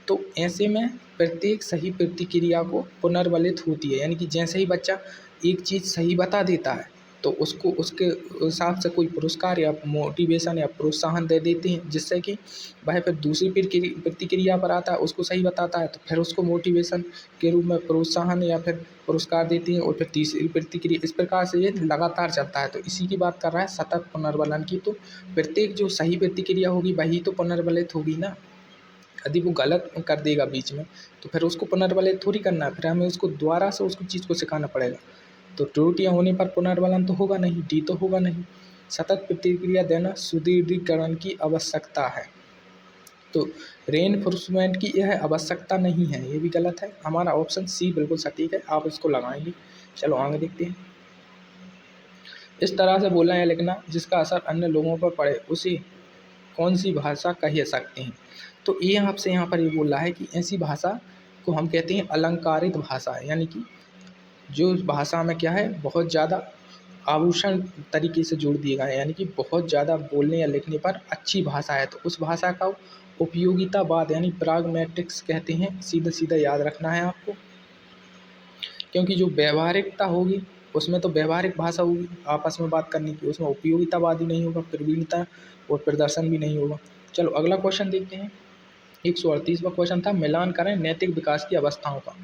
A: तो ऐसे में प्रत्येक सही प्रतिक्रिया को पुनर्वलित होती है, यानी कि जैसे ही बच्चा एक चीज़ सही बता देता है तो उसको उसके हिसाब से कोई पुरस्कार या मोटिवेशन या प्रोत्साहन दे देते हैं, जिससे कि वह फिर दूसरी प्रतिक्रिया पर आता है, उसको सही बताता है तो फिर उसको मोटिवेशन के रूप में प्रोत्साहन या फिर पुरस्कार देती हैं और फिर तीसरी प्रतिक्रिया, इस प्रकार से ये लगातार चलता है। तो इसी की बात कर रहा है सतत पुनर्वलन की। तो प्रत्येक जो सही प्रतिक्रिया होगी वही तो पुनर्वलित होगी ना। यदि वो गलत कर देगा बीच में तो फिर उसको पुनर्वलित थोड़ी करना है, फिर हमें उसको दोबारा से उसको चीज़ को सिखाना पड़ेगा। तो त्रुटियाँ होने पर पुनर्वलन तो होगा नहीं, डी तो होगा नहीं। सतत प्रतिक्रिया देना सुदृढ़ीकरण की आवश्यकता है। तो रेनफोर्समेंट की यह आवश्यकता नहीं है, ये भी गलत है। हमारा ऑप्शन सी बिल्कुल सटीक है, आप इसको लगाएंगे। चलो आगे देखते हैं। इस तरह से बोलना या लिखना जिसका असर अन्य लोगों पर पड़े उसे कौन सी भाषा कह सकते हैं। तो ये आपसे यहाँ पर ये बोल रहा है कि ऐसी भाषा को हम कहते हैं अलंकारित भाषा, यानी कि जो भाषा में क्या है बहुत ज़्यादा आभूषण तरीके से जोड़ दिए गए हैं, यानी कि बहुत ज़्यादा बोलने या लिखने पर अच्छी भाषा है। तो उस भाषा का उपयोगितावाद यानी प्राग्मेटिक्स कहते हैं। सीधा सीधा याद रखना है आपको, क्योंकि जो व्यावहारिकता होगी उसमें तो व्यावहारिक भाषा होगी आपस में बात करने की, उसमें उपयोगितावाद ही नहीं होगा, प्रवीणता और प्रदर्शन भी नहीं होगा। चलो अगला क्वेश्चन देखते हैं। 138वां क्वेश्चन था, मिलान करें नैतिक विकास की अवस्थाओं का।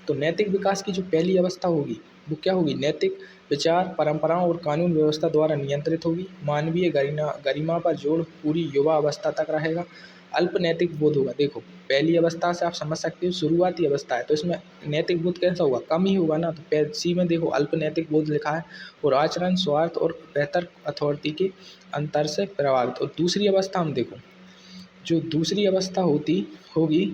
A: तो नैतिक विकास की जो पहली अवस्था होगी वो क्या होगी, नैतिक विचार परंपराओं और कानून व्यवस्था द्वारा नियंत्रित होगी। मानवीय गरिमा पर जोर पूरी युवा अवस्था तक रहेगा। अल्प नैतिक बोध होगा। देखो पहली अवस्था से आप समझ सकते हो शुरुआती अवस्था है, तो इसमें नैतिक बोध कैसा होगा, कम ही होगा ना। तो सी में देखो अल्प नैतिक बोध लिखा है, और आचरण स्वार्थ और बेहतर अथॉरिटी के अंतर से प्रभावित। और दूसरी अवस्था हम देखो, जो दूसरी अवस्था होगी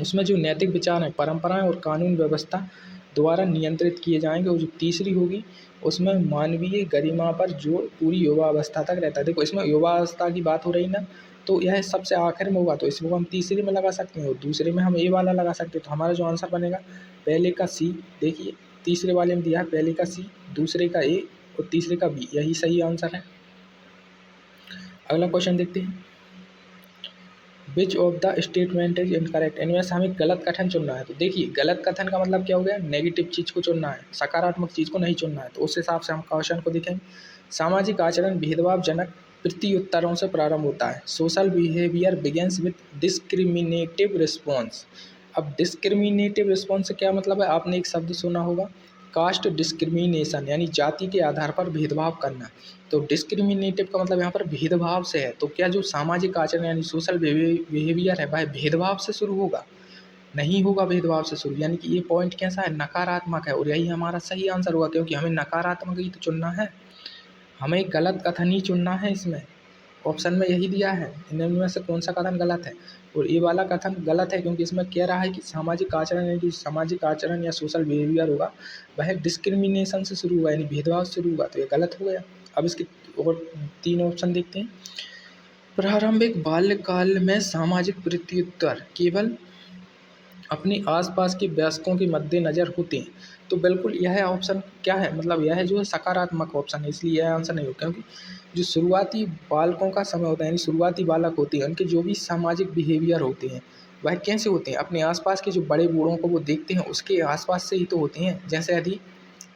A: उसमें जो नैतिक विचार हैं परंपराएं और कानून व्यवस्था द्वारा नियंत्रित किए जाएंगे। और जो तीसरी होगी उसमें मानवीय गरिमा पर जोर पूरी युवा अवस्था तक रहता है। देखो इसमें युवा अवस्था की बात हो रही ना, तो यह सबसे आखिर में होगा, तो इसको हम तीसरे में लगा सकते हैं और दूसरे में हम ए वाला लगा सकते हैं। तो हमारा जो आंसर बनेगा पहले का सी, देखिए तीसरे वाले में दिया है पहले का सी, दूसरे का ए और तीसरे का बी, यही सही आंसर है। अगला क्वेश्चन देखते हैं। Which of the statement is incorrect. इनमें से हमें गलत कथन चुनना है। तो देखिए गलत कथन का मतलब क्या हो गया, नेगेटिव चीज़ को चुनना है, सकारात्मक चीज़ को नहीं चुनना है। तो उस हिसाब से हम क्वेश्चन को देखेंगे। सामाजिक आचरण भेदभावजनक प्रत्युत्तरों से प्रारंभ होता है। Social behaviour begins with discriminative response. अब डिस्क्रिमिनेटिव रिस्पॉन्स से क्या मतलब है, आपने एक शब्द सुना होगा कास्ट डिस्क्रिमिनेशन, यानी जाति के आधार पर भेदभाव करना। तो डिस्क्रिमिनेटिव का मतलब यहाँ पर भेदभाव से है। तो क्या जो सामाजिक आचरण यानी सोशल बिहेवियर है वह भेदभाव से शुरू होगा, नहीं होगा भेदभाव से शुरू। यानी कि ये पॉइंट कैसा है, नकारात्मक है, और यही हमारा सही आंसर होगा, क्योंकि हमें नकारात्मक ही तो चुनना है, हमें गलत कथन ही चुनना है। इसमें ऑप्शन में यही दिया है, इनमें से कौन सा कथन गलत है, और ये वाला कथन गलत है, क्योंकि इसमें कह रहा है कि सामाजिक आचरण यानी कि सामाजिक आचरण या सोशल बिहेवियर होगा वह डिस्क्रिमिनेशन से शुरू हुआ, यानी भेदभाव से शुरू हुआ, तो ये गलत हो गया। अब इसके और 3 ऑप्शन देखते हैं। प्रारंभिक बाल्यकाल में सामाजिक प्रत्युत्तर केवल अपने आसपास के वयस्कों के मद्देनजर होते हैं। तो बिल्कुल यह ऑप्शन क्या है, मतलब यह जो है सकारात्मक ऑप्शन है, इसलिए यह आंसर नहीं हो, क्योंकि जो शुरुआती बालकों का समय होता है यानी शुरुआती बालक होते हैं उनके जो भी सामाजिक बिहेवियर होते हैं वह कैसे होते हैं, अपने आसपास के जो बड़े बूढ़ों को वो देखते हैं उसके आसपास से ही तो होते हैं। जैसे यदि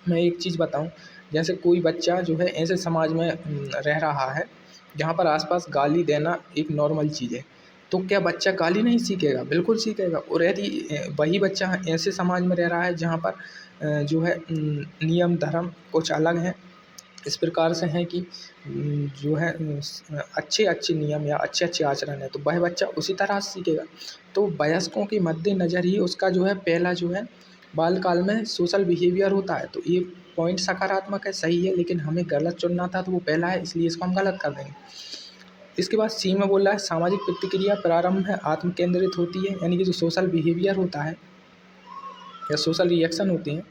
A: मैं एक चीज़ बताऊं, जैसे कोई बच्चा जो है ऐसे समाज में रह रहा है जहाँ पर आसपास गाली देना एक नॉर्मल चीज़ है, तो क्या बच्चा गाली नहीं सीखेगा, बिल्कुल सीखेगा। और यदि वही बच्चा ऐसे समाज में रह रहा है जहाँ पर जो है नियम धर्म कुछ अलग हैं, इस प्रकार से हैं कि जो है अच्छे अच्छे नियम या अच्छे अच्छे आचरण है, तो वह बच्चा उसी तरह से सीखेगा। तो वयस्कों के मद्देनजर ही उसका जो है पहला जो है बालकाल में सोशल बिहेवियर होता है। तो ये पॉइंट सकारात्मक है, सही है, लेकिन हमें गलत चुनना था, तो वो पहला है, इसलिए इसको हम गलत कर देंगे। इसके बाद सी में बोल रहा है सामाजिक प्रतिक्रिया प्रारंभ में आत्म केंद्रित होती है, यानी कि जो सोशल बिहेवियर होता है या सोशल रिएक्शन होते हैं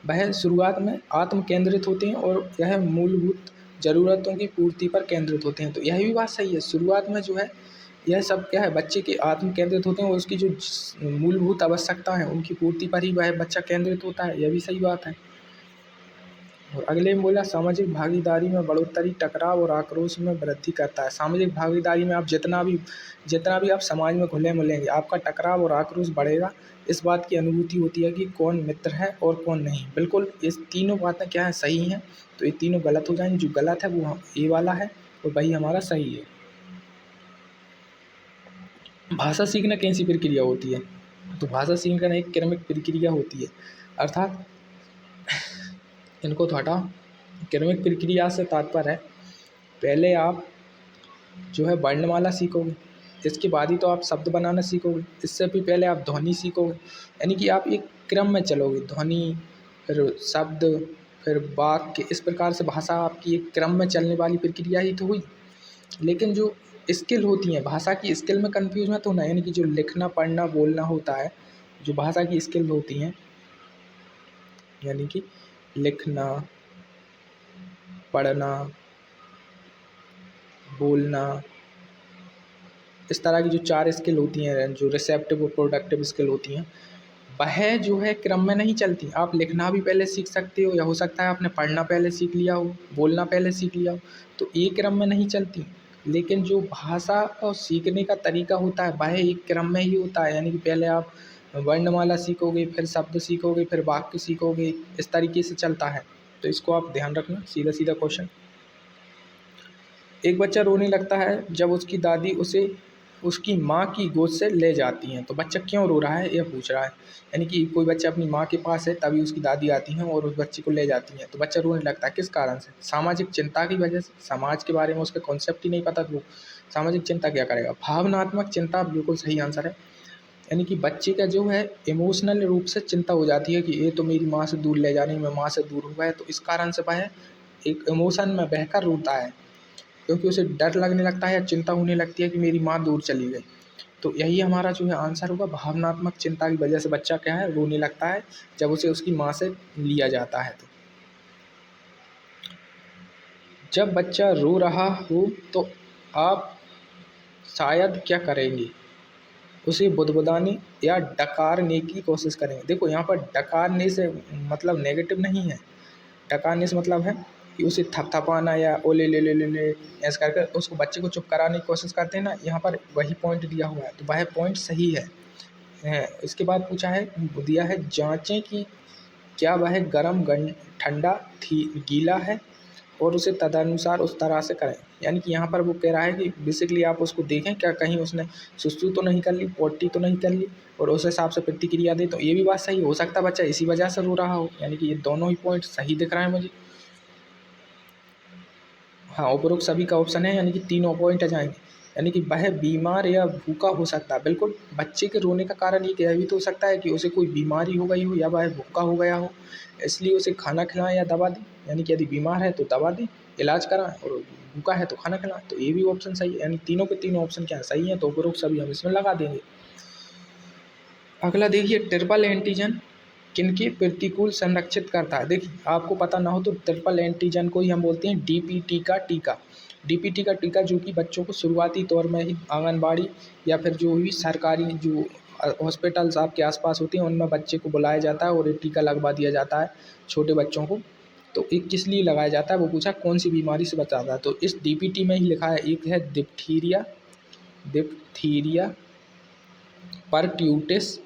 A: वह शुरुआत में आत्म केंद्रित होते हैं और यह मूलभूत ज़रूरतों की पूर्ति पर केंद्रित होते हैं। तो यह भी बात सही है, शुरुआत में जो है यह सब क्या है बच्चे के आत्म केंद्रित होते हैं और उसकी जो मूलभूत आवश्यकता है उनकी पूर्ति पर ही वह बच्चा केंद्रित होता है, यह भी सही बात है। और अगले में बोला सामाजिक भागीदारी में बढ़ोतरी टकराव और आक्रोश में वृद्धि करता है। सामाजिक भागीदारी में आप जितना भी आप समाज में घुले मिलेंगे आपका टकराव और आक्रोश बढ़ेगा, इस बात की अनुभूति होती है कि कौन मित्र है और कौन नहीं। बिल्कुल इस तीनों बातें क्या है, सही हैं, तो ये तीनों गलत हो जाएंगे। जो गलत है वो ये वाला है और वही हमारा सही है। भाषा सीखना कैसी प्रक्रिया होती है, तो भाषा सीखना एक क्रमिक प्रक्रिया होती है, अर्थात इनको तो हटाओ। क्रमिक प्रक्रिया से तात्पर्य है पहले आप जो है वर्णमाला सीखोगे, इसके बाद ही तो आप शब्द बनाना सीखोगे, इससे भी पहले आप ध्वनि सीखोगे, यानी कि आप एक क्रम में चलोगे, ध्वनि फिर शब्द फिर वाक्य, इस प्रकार से भाषा आपकी एक क्रम में चलने वाली प्रक्रिया ही तो हुई। लेकिन जो स्किल होती हैं, भाषा की स्किल में कन्फ्यूज मत होना, यानी कि जो लिखना पढ़ना बोलना होता है, जो भाषा की स्किल होती हैं, यानी कि लिखना पढ़ना बोलना, इस तरह की जो 4 स्किल होती हैं, जो रिसेप्टिव और प्रोडक्टिव स्किल होती हैं, वह जो है क्रम में नहीं चलती। आप लिखना भी पहले सीख सकते हो, या हो सकता है आपने पढ़ना पहले सीख लिया हो, बोलना पहले सीख लिया हो, तो एक क्रम में नहीं चलती। लेकिन जो भाषा और सीखने का तरीका होता है वह एक क्रम में ही होता है, यानी कि पहले आप वर्णमाला सीखोगे, फिर शब्द सीखोगे, फिर वाक्य सीखोगे, इस तरीके से चलता है। तो इसको आप ध्यान रखना। सीधा सीधा क्वेश्चन, एक बच्चा रोने लगता है जब उसकी दादी उसे उसकी माँ की गोद से ले जाती हैं, तो बच्चा क्यों रो रहा है, यह पूछ रहा है। यानी कि कोई बच्चा अपनी माँ के पास है, तभी उसकी दादी आती हैं और उस बच्चे को ले जाती हैं, तो बच्चा रोने लगता है, किस कारण से? सामाजिक चिंता की वजह से। समाज के बारे में उसका कॉन्सेप्ट ही नहीं पता, तो वो सामाजिक चिंता क्या करेगा? भावनात्मक चिंता बिल्कुल सही आंसर है। यानी कि बच्चे का जो है इमोशनल रूप से चिंता हो जाती है कि ये तो मेरी माँ से दूर ले जा रही है, मैं माँ से दूर हुआ है, तो इस कारण से वह एक इमोशन में बहकर रोता है, क्योंकि उसे डर लगने लगता है या चिंता होने लगती है कि मेरी माँ दूर चली गई। तो यही हमारा जो है आंसर होगा, भावनात्मक चिंता की वजह से बच्चा क्या है, रोने लगता है जब उसे उसकी माँ से लिया जाता है। तो जब बच्चा रो रहा हो तो आप शायद क्या करेंगे? उसे बुदबुदाने या डकारने की कोशिश करेंगे। देखो यहाँ पर डकारने से मतलब नेगेटिव नहीं है, डकारने से मतलब है कि उसे थपथपाना या ओले ले ले ले ले ऐसा करके उसको बच्चे को चुप कराने की कोशिश करते हैं ना, यहाँ पर वही पॉइंट दिया हुआ है, तो वह पॉइंट सही है। इसके बाद पूछा है, दिया है जांचें कि क्या वह गर्म ठंडा थी गीला है और उसे तदनुसार उस तरह से करें। यानी कि यहाँ पर वो कह रहा है कि बेसिकली आप उसको देखें क्या कहीं उसने सुसु तो नहीं कर ली, पोटी तो नहीं कर ली, और उस हिसाब से प्रतिक्रिया दे। तो ये भी बात सही हो सकता है बच्चा इसी वजह से रो रहा हो, यानी कि ये दोनों ही पॉइंट सही दिख रहा है मुझे। हाँ, उपरोक्त सभी का ऑप्शन है, यानी कि तीनों पॉइंट आ जाएंगे। यानी कि वह बीमार या भूखा हो सकता है। बिल्कुल, बच्चे के रोने का कारण ये क्या भी तो हो सकता है कि उसे कोई बीमारी हो गई हो या वह भूखा हो गया हो, इसलिए उसे खाना खिलाएं या दवा दें। यानी कि यदि बीमार है तो दवा दें, इलाज कराएं, और भूखा है तो खाना खिलाएं। तो ये भी ऑप्शन सही है, यानी तीनों के तीनों ऑप्शन क्या सही हैं, तो उपरोक्त सभी हम इसमें लगा देंगे। अगला देखिए, ट्रिपल एंटीजन किनके प्रतिकूल संरक्षित करता है? देखिए, आपको पता ना हो तो ट्रिपल एंटीजन को ही हम बोलते हैं डीपीटी का टीका। डीपीटी का टीका जो कि बच्चों को शुरुआती तौर में ही आंगनबाड़ी या फिर जो भी सरकारी जो हॉस्पिटल्स आपके आसपास होते हैं उनमें बच्चे को बुलाया जाता है और ये टीका लगवा दिया जाता है छोटे बच्चों को। तो एक किस लिए लगाया जाता है, वो पूछा कौन सी बीमारी से बचाता है, तो इस डीपीटी में ही लिखा है, एक है डिप्थीरिया, डिप्थीरिया, परट्यूटिस,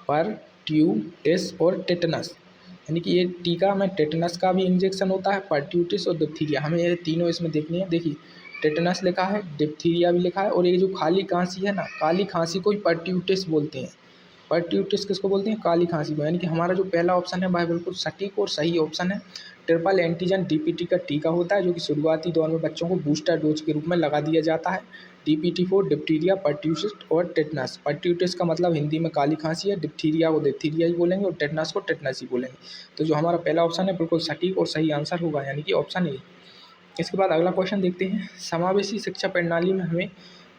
A: परट्यूटिस और टेटनस। यानी कि ये टीका में टेटनस का भी इंजेक्शन होता है, परट्यूटिस और डिप्थीरिया, हमें ये तीनों इसमें देखनी है। देखिए, टेटनस लिखा है, डिप्थीरिया भी लिखा है, और ये जो खाली खांसी है ना, काली खांसी को ही परट्यूटिस बोलते हैं। परट्यूटिस किसको बोलते हैं? काली खांसी को। यानी कि हमारा जो पहला ऑप्शन है वह बिल्कुल सटीक और सही ऑप्शन है। ट्रिपल एंटीजन डीपीटी का टीका होता है जो कि शुरुआती दौर में बच्चों को बूस्टर डोज के रूप में लगा दिया जाता है। डीपीटी फॉर डिप्थीरिया, परट्यूसिस और टेटनस। परट्यूटिस का मतलब हिंदी में काली खांसी है, डिप्थीरिया को डिप्थीरिया ही बोलेंगे और टेटनस को टेटनस ही बोलेंगे। तो जो हमारा पहला ऑप्शन है बिल्कुल सटीक और सही आंसर होगा, यानी कि ऑप्शन ए। इसके बाद अगला क्वेश्चन देखते हैं, समावेशी शिक्षा प्रणाली में हमें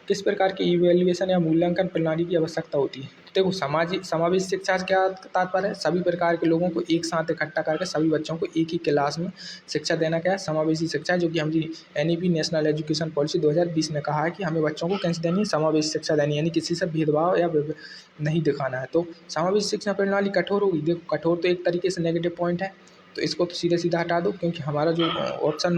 A: किस प्रकार की इवैल्यूएशन या मूल्यांकन प्रणाली की आवश्यकता होती है? तो देखो, समावेशी शिक्षा से क्या तात्पर्य है? सभी प्रकार के लोगों को एक साथ इकट्ठा करके सभी बच्चों को एक ही क्लास में शिक्षा देना क्या है? समावेशी शिक्षा है, जो कि हमारी एनईपी नेशनल एजुकेशन पॉलिसी 2020 ने कहा है कि हमें बच्चों को कैसे देनी है? समावेशी शिक्षा देनी है, यानी किसी से भेदभाव या नहीं दिखाना है। तो समावेशी शिक्षा प्रणाली कठोर होगी। देखो, कठोर तो एक तरीके से नेगेटिव पॉइंट है, तो इसको तो सीधे सीधा हटा दो, क्योंकि हमारा जो ऑप्शन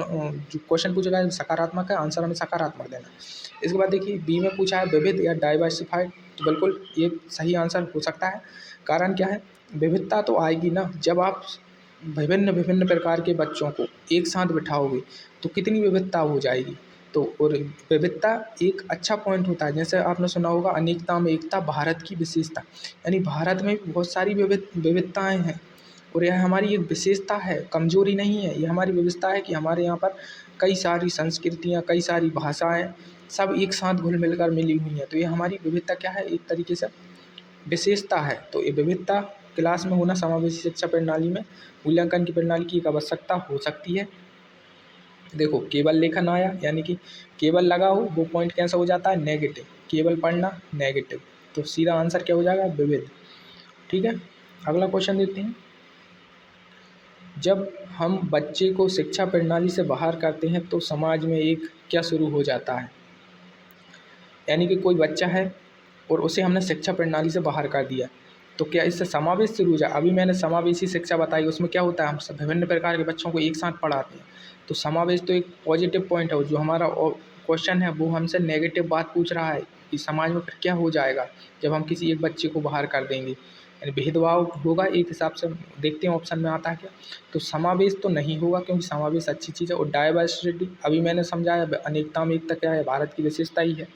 A: जो क्वेश्चन पूछा गया है सकारात्मक है, आंसर हमें सकारात्मक देना है। इसके बाद देखिए, बी में पूछा है विविध या डाइवर्सिफाइड, तो बिल्कुल ये सही आंसर हो सकता है। कारण क्या है? विविधता तो आएगी ना, जब आप विभिन्न विभिन्न प्रकार के बच्चों को एक साथ बिठाओगे तो कितनी विविधता हो जाएगी। तो और विविधता एक अच्छा पॉइंट होता है, जैसे आपने सुना होगा अनेकता में एकता भारत की विशेषता, यानी भारत में बहुत सारी विविधताएं हैं और यह हमारी एक विशेषता है, कमजोरी नहीं है। ये हमारी विविधता है कि हमारे यहाँ पर कई सारी संस्कृतियाँ, कई सारी भाषाएं सब एक साथ घुल मिलकर मिली हुई हैं। तो ये हमारी विविधता क्या है? एक तरीके से विशेषता है। तो ये विविधता क्लास में होना समावेशी शिक्षा प्रणाली में मूल्यांकन की प्रणाली की एक आवश्यकता हो सकती है। देखो केवल लेखन आया, यानी कि केवल लगा हो वो पॉइंट कैंसिल हो जाता है, नेगेटिव। केवल पढ़ना नेगेटिव, तो सीधा आंसर क्या हो जाएगा, विविध। ठीक है, अगला क्वेश्चन देखते हैं। जब हम बच्चे को शिक्षा प्रणाली से बाहर करते हैं तो समाज में एक क्या शुरू हो जाता है, यानी कि कोई बच्चा है और उसे हमने शिक्षा प्रणाली से बाहर कर दिया, तो क्या इससे समावेश शुरू हो जाए। अभी मैंने समावेशी शिक्षा बताई, उसमें क्या होता है, हम सब विभिन्न प्रकार के बच्चों को एक साथ पढ़ाते हैं। तो समावेश तो एक पॉजिटिव पॉइंट है। जो हमारा क्वेश्चन है वो हमसे नेगेटिव बात पूछ रहा है कि समाज में फिर क्या हो जाएगा जब हम किसी एक बच्चे को बाहर कर देंगे, यानी भेदभाव होगा एक हिसाब से। देखते हैं ऑप्शन में आता है क्या। तो समावेश तो नहीं होगा, क्योंकि समावेश अच्छी चीज़ है। और डाइवर्सिटी, अभी मैंने समझाया अनेकता में एकता क्या है, भारत की विशेषता ही है।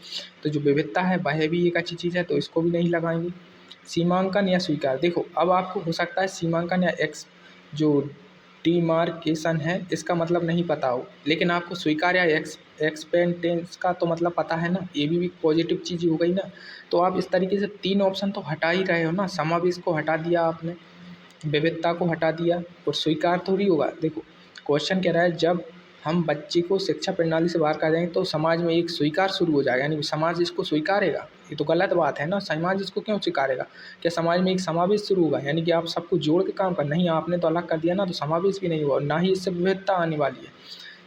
A: तो जो विविधता है वह भी एक अच्छी चीज़ है, तो इसको भी नहीं लगाएंगे। सीमांकन या स्वीकार, देखो अब आपको हो सकता है सीमांकन या जो डिमार्केशन है इसका मतलब नहीं पता हो, लेकिन आपको स्वीकार या एक्सपेंटेंस का तो मतलब पता है ना, ये भी पॉजिटिव चीज़ हो गई ना। तो आप इस तरीके से 3 ऑप्शन तो हटा ही रहे हो ना, समावेश को हटा दिया आपने, विविधता को हटा दिया, और स्वीकार थोड़ी होगा। देखो क्वेश्चन कह रहा है जब हम बच्चे को शिक्षा प्रणाली से बाहर कर देंगे तो समाज में एक स्वीकार शुरू हो जाएगा, यानी समाज इसको स्वीकारेगा। ये तो गलत बात है ना, समाज इसको क्यों स्वीकारेगा। क्या समाज में एक समावेश शुरू होगा, यानी कि आप सबको जोड़ के काम कर, नहीं आपने तो अलग कर दिया ना, तो समावेश भी नहीं हुआ और ना ही इससे विविधता आने वाली है।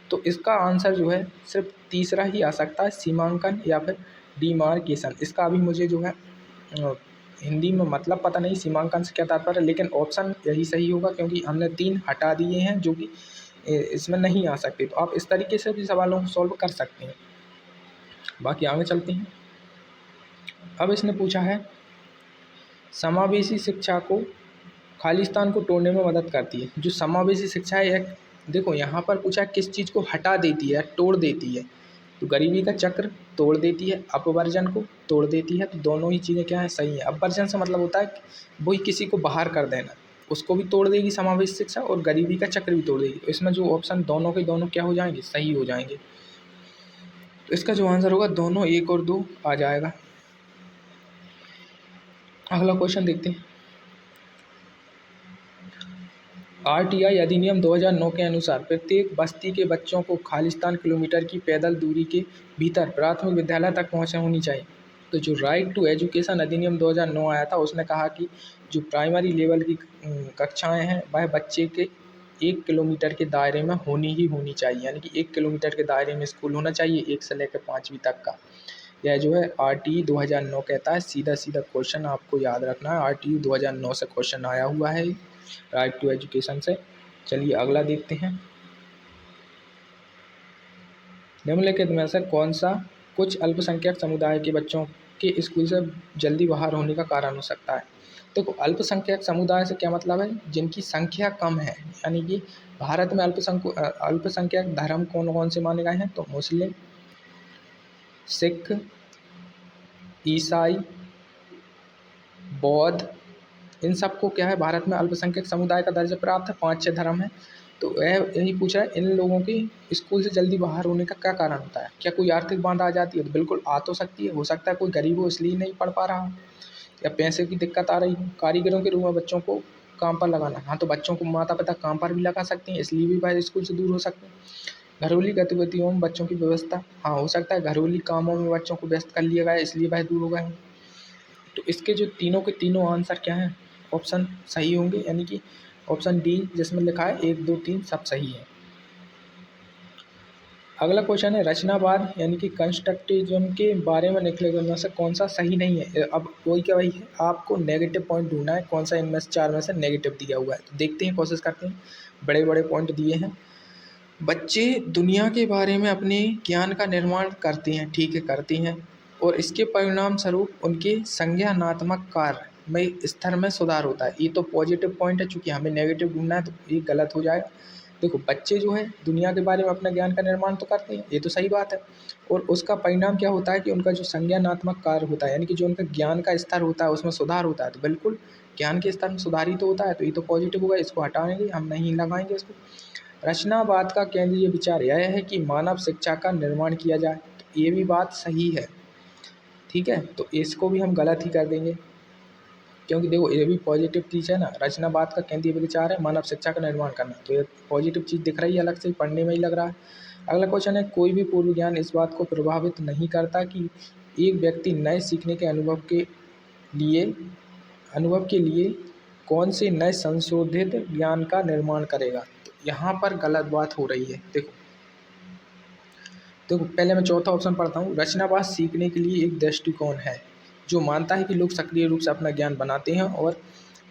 A: तो इसका आंसर जो है सिर्फ तीसरा ही आ सकता है, सीमांकन या फिर डिमार्केशन। इसका अभी मुझे जो है हिंदी में मतलब पता नहीं सीमांकन से क्या तात्पर्य है, लेकिन ऑप्शन यही सही होगा, क्योंकि हमने 3 हटा दिए हैं जो कि इसमें नहीं आ सकते। तो आप इस तरीके से भी सवालों को सॉल्व कर सकते हैं। बाकी आगे चलते हैं। अब इसने पूछा है समावेशी शिक्षा को खालिस्तान को तोड़ने में मदद करती है। जो समावेशी शिक्षा है देखो यहाँ पर पूछा है किस चीज़ को हटा देती है, तोड़ देती है। तो गरीबी का चक्र तोड़ देती है, अपवर्जन को तोड़ देती है। तो दोनों ही चीज़ें क्या है, सही है। अपवर्जन से मतलब होता है वही किसी को बाहर कर देना, उसको भी तोड़ देगी समावेशी शिक्षा, और गरीबी का चक्र भी तोड़ देगी। तो इसमें जो ऑप्शन दोनों के दोनों क्या हो जाएंगे, सही हो जाएंगे। तो इसका जो आंसर होगा दोनों 1 और 2 आ जाएगा। अगला क्वेश्चन देखते हैं। आरटीआई अधिनियम 2009 के अनुसार प्रत्येक बस्ती के बच्चों को खालिस्तान किलोमीटर की पैदल दूरी के भीतर प्राथमिक विद्यालय तक पहुँच होनी चाहिए। तो जो राइट टू एजुकेशन अधिनियम 2009 आया था उसने कहा कि जो प्राइमरी लेवल की कक्षाएं हैं वह बच्चे के 1 किलोमीटर के दायरे में होनी ही होनी चाहिए, यानी कि 1 किलोमीटर के दायरे में स्कूल होना चाहिए 1 से लेकर 5वीं तक का। यह जो है RTE 2009 कहता है। सीधा सीधा क्वेश्चन आपको याद रखना है, RTE 2009 से क्वेश्चन आया हुआ है राइट टू एजुकेशन से। चलिए अगला देखते हैं। निम्नलिखित में से कौन सा कुछ अल्पसंख्यक समुदाय के बच्चों के स्कूल से जल्दी बाहर होने का कारण हो सकता है। देखो अल्पसंख्यक समुदाय से क्या मतलब है, जिनकी संख्या कम है, यानी कि भारत में अल्पसंख्यक धर्म कौन कौन से माने गए हैं, तो मुस्लिम, सिख, ईसाई, बौद्ध, इन सबको क्या है भारत में अल्पसंख्यक समुदाय का दर्जा प्राप्त है। 5-6 धर्म है। तो यही पूछा है इन लोगों की स्कूल से जल्दी बाहर होने का क्या कारण होता है। क्या कोई आर्थिक बाधा आ जाती है, तो बिल्कुल आ तो सकती है। हो सकता है कोई गरीब हो इसलिए नहीं पढ़ पा रहा हो, या पैसे की दिक्कत आ रही हो, कारीगरों के रूप में बच्चों को काम पर लगाना। हाँ, तो बच्चों को माता पिता काम पर भी लगा सकते हैं, इसलिए भी वह स्कूल से दूर हो सकते हैं। घरेलू गतिविधियों में बच्चों की व्यवस्था, हाँ हो सकता है घरेलू कामों में बच्चों को व्यस्त कर लिया गया है, इसलिए वह दूर हो गए हैं। तो इसके जो तीनों के तीनों आंसर क्या हैं, ऑप्शन सही होंगे, यानी कि ऑप्शन डी जिसमें लिखा है 1, 2, 3 सब सही है। अगला क्वेश्चन है रचनावाद यानी कि कंस्ट्रक्टिविज्म के बारे में निकले में से कौन सा सही नहीं है। अब वही क्या वही है, आपको नेगेटिव पॉइंट ढूंढना है, कौन सा इनमें से 4 में से नेगेटिव दिया हुआ है। तो देखते हैं, कोशिश करते हैं। बड़े बड़े पॉइंट दिए हैं। बच्चे दुनिया के बारे में अपने ज्ञान का निर्माण करते हैं, ठीक है करते हैं, और इसके परिणाम स्वरूप उनके संज्ञानात्मक कार्य में स्तर में सुधार होता है। ये तो पॉजिटिव पॉइंट है, चूंकि हमें नेगेटिव ढूंढना है तो ये गलत हो जाएगा। देखो बच्चे जो है दुनिया के बारे में अपना ज्ञान का निर्माण तो करते हैं, ये तो सही बात है, और उसका परिणाम क्या होता है कि उनका जो संज्ञानात्मक कार्य होता है, यानी कि जो उनका ज्ञान का स्तर होता है उसमें सुधार होता है। तो बिल्कुल ज्ञान के स्तर में सुधार ही तो होता है, तो ये तो पॉजिटिव होगा, इसको हटाएंगे, हम नहीं लगाएंगे इसको। रचनावाद का केंद्रीय विचार यह है कि मानव शिक्षा का निर्माण किया जाए, तो ये भी बात सही है, ठीक है, तो इसको भी हम गलत ही कर देंगे। क्योंकि देखो ये भी पॉजिटिव चीज़ है ना, रचनावाद का केंद्रीय विचार है मानव शिक्षा का निर्माण करना, तो ये पॉजिटिव चीज़ दिख रही है अलग से ही, पढ़ने में ही लग रहा है। अगला क्वेश्चन है, कोई भी पूर्व ज्ञान इस बात को प्रभावित नहीं करता कि एक व्यक्ति नए सीखने के अनुभव के लिए कौन से नए संशोधित ज्ञान का निर्माण करेगा। तो यहाँ पर गलत बात हो रही है। देखो पहले मैं चौथा ऑप्शन पढ़ता हूँ। रचनावाद सीखने के लिए एक दृष्टिकोण है जो मानता है कि लोग सक्रिय रूप से अपना ज्ञान बनाते हैं और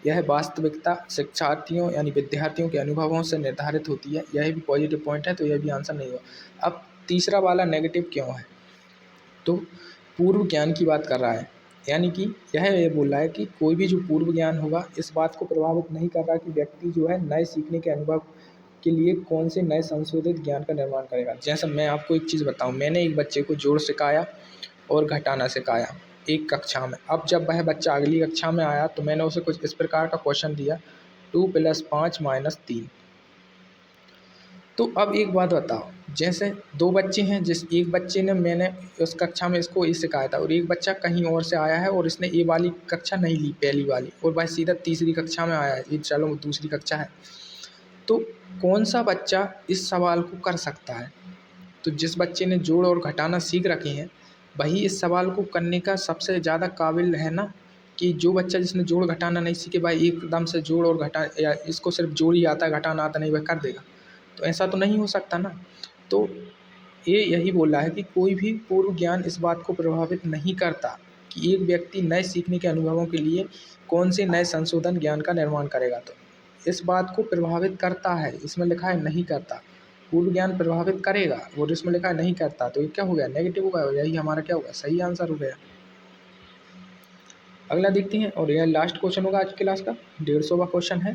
A: यह वास्तविकता शिक्षार्थियों यानी विद्यार्थियों के अनुभवों से निर्धारित होती है। यह भी पॉजिटिव पॉइंट है, तो यह भी आंसर नहीं होगा। अब तीसरा वाला नेगेटिव क्यों है, तो पूर्व ज्ञान की बात कर रहा है, यानी कि ये बोल रहा है कि कोई भी जो पूर्व ज्ञान होगा इस बात को प्रभावित नहीं कर रहा कि व्यक्ति जो है नए सीखने के अनुभव के लिए कौन से नए संशोधित ज्ञान का निर्माण करेगा। जैसे मैं आपको एक चीज़ बताऊं, मैंने एक बच्चे को जोड़ सिखाया और घटाना सिखाया एक कक्षा में। अब जब वह बच्चा अगली कक्षा में आया तो मैंने उसे कुछ इस प्रकार का क्वेश्चन दिया, 2 + 5 - 3। तो अब एक बात बताओ, जैसे दो बच्चे हैं, जिस एक बच्चे ने मैंने उस कक्षा में इसको ये सिखाया था और एक बच्चा कहीं और से आया है और इसने ये वाली कक्षा नहीं ली, पहली वाली, और वह सीधा तीसरी कक्षा में आया है, ये चलो दूसरी कक्षा है। तो कौन सा बच्चा इस सवाल को कर सकता है? तो जिस बच्चे ने जोड़ और घटाना सीख रखे हैं वही इस सवाल को करने का सबसे ज़्यादा काबिल है ना, कि जो बच्चा जिसने जोड़ घटाना नहीं सीखे भाई एकदम से जोड़ और घटा, या इसको सिर्फ जोड़ ही आता है घटाना आता नहीं, वह कर देगा। तो ऐसा तो नहीं हो सकता ना। तो ये यही बोला है कि कोई भी पूर्व ज्ञान इस बात को प्रभावित नहीं करता कि एक व्यक्ति नए सीखने के अनुभवों के लिए कौन से नए संशोधन ज्ञान का निर्माण करेगा। तो इस बात को प्रभावित करता है, इसमें लिखा है नहीं करता। पूर्व ज्ञान प्रभावित करेगा और इसमें लिखा है नहीं करता, तो ये क्या हो गया, नेगेटिव होगा, यही हमारा क्या होगा, सही आंसर हो गया। अगला देखते हैं, और यह लास्ट क्वेश्चन होगा आज की क्लास का, 150वां क्वेश्चन है।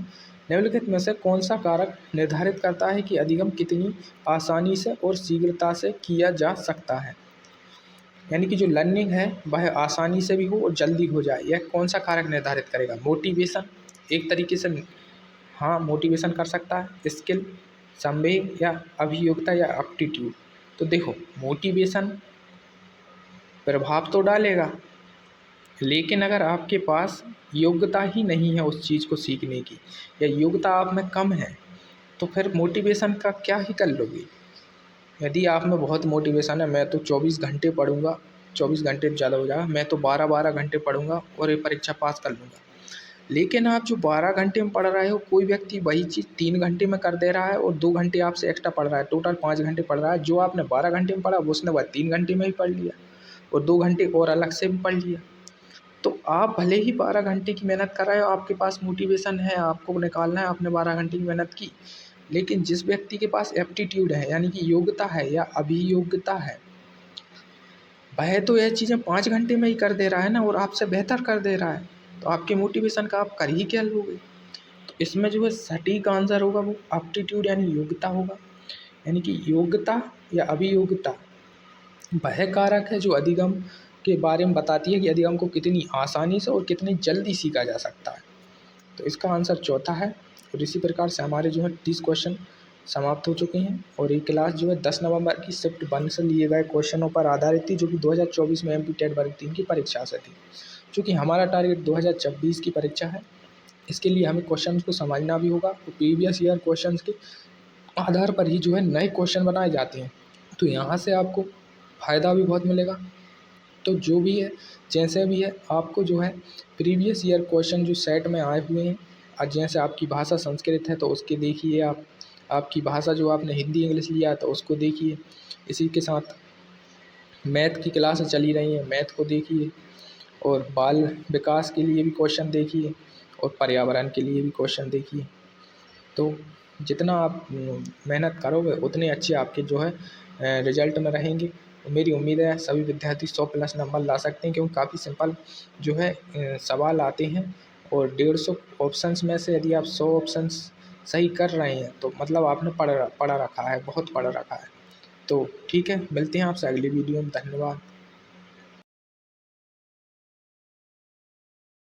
A: निम्नलिखित में से कौन सा कारक निर्धारित करता है कि अधिगम कितनी आसानी से और शीघ्रता से किया जा सकता है, यानी कि जो लर्निंग है वह आसानी से भी हो और जल्दी हो जाए, यह कौन सा कारक निर्धारित करेगा। मोटिवेशन एक तरीके से, हाँ मोटिवेशन कर सकता है, स्किल, संवेग या अभियोग्यता या एप्टीट्यूड। तो देखो मोटिवेशन प्रभाव तो डालेगा, लेकिन अगर आपके पास योग्यता ही नहीं है उस चीज़ को सीखने की, या योग्यता आप में कम है, तो फिर मोटिवेशन का क्या ही कर लोगे। यदि आप में बहुत मोटिवेशन है, मैं तो 24 घंटे पढ़ूंगा, 24 घंटे ज़्यादा हो जाएगा, मैं तो 12-12 घंटे पढ़ूंगा और ये परीक्षा पास कर लूँगा, लेकिन आप जो 12 घंटे में पढ़ रहे हो, कोई व्यक्ति वही चीज़ 3 घंटे में कर दे रहा है और 2 घंटे आपसे एक्स्ट्रा पढ़ रहा है, टोटल 5 घंटे पढ़ रहा है। जो आपने 12 घंटे में पढ़ा उसने वह 3 घंटे में ही पढ़ लिया और 2 घंटे और अलग से भी पढ़ लिया। तो आप भले ही 12 घंटे की मेहनत कर रहे हो, आपके पास मोटिवेशन है, आपको निकालना है, आपने 12 घंटे की मेहनत की, लेकिन जिस व्यक्ति के पास एप्टीट्यूड है यानी कि योग्यता है या अभियोग्यता है, वह तो यह चीज़ें 5 घंटे में ही कर दे रहा है ना, और आपसे बेहतर कर दे रहा है, तो आपके मोटिवेशन का आप कर ही क्या लोगे। तो इसमें जो है सटीक आंसर होगा वो एप्टीट्यूड यानी योग्यता होगा, यानी कि योग्यता या अभियोग्यता वह कारक है जो अधिगम के बारे में बताती है कि अधिगम को कितनी आसानी से और कितनी जल्दी सीखा जा सकता है। तो इसका आंसर चौथा है। और इसी प्रकार से हमारे जो है 30 क्वेश्चन समाप्त हो चुके हैं, और ये क्लास जो है 10 नवंबर की शिफ्ट 1 से लिए गए क्वेश्चनों पर आधारित थी, जो कि 2024 में MP-TET वर्ग 3 की परीक्षा से थी। चूँकि हमारा टारगेट 2026 की परीक्षा है, इसके लिए हमें क्वेश्चन को समझना भी होगा, तो प्रीवियस ईयर क्वेश्चन के आधार पर ही जो है नए क्वेश्चन बनाए जाते हैं, तो यहाँ से आपको फ़ायदा भी बहुत मिलेगा। तो जो भी है जैसे भी है, आपको जो है प्रीवियस ईयर क्वेश्चन जो सेट में आए हुए हैं, और जैसे आपकी भाषा संस्कृत है तो उसके देखिए आप, आपकी भाषा जो आपने हिंदी इंग्लिश लिया है तो उसको देखिए, इसी के साथ मैथ की क्लासें चली रही हैं, मैथ को देखिए, और बाल विकास के लिए भी क्वेश्चन देखिए, और पर्यावरण के लिए भी क्वेश्चन देखिए। तो जितना आप मेहनत करोगे उतने अच्छे आपके जो है रिजल्ट में रहेंगे। मेरी उम्मीद है सभी विद्यार्थी 100+ नंबर ला सकते हैं, क्योंकि काफ़ी सिंपल जो है सवाल आते हैं, और 150 ऑप्शंस में से यदि आप 100 ऑप्शंस सही कर रहे हैं तो मतलब आपने पढ़ा रखा है, बहुत पढ़ रखा है। तो ठीक है, मिलते हैं आपसे अगली वीडियो में, धन्यवाद।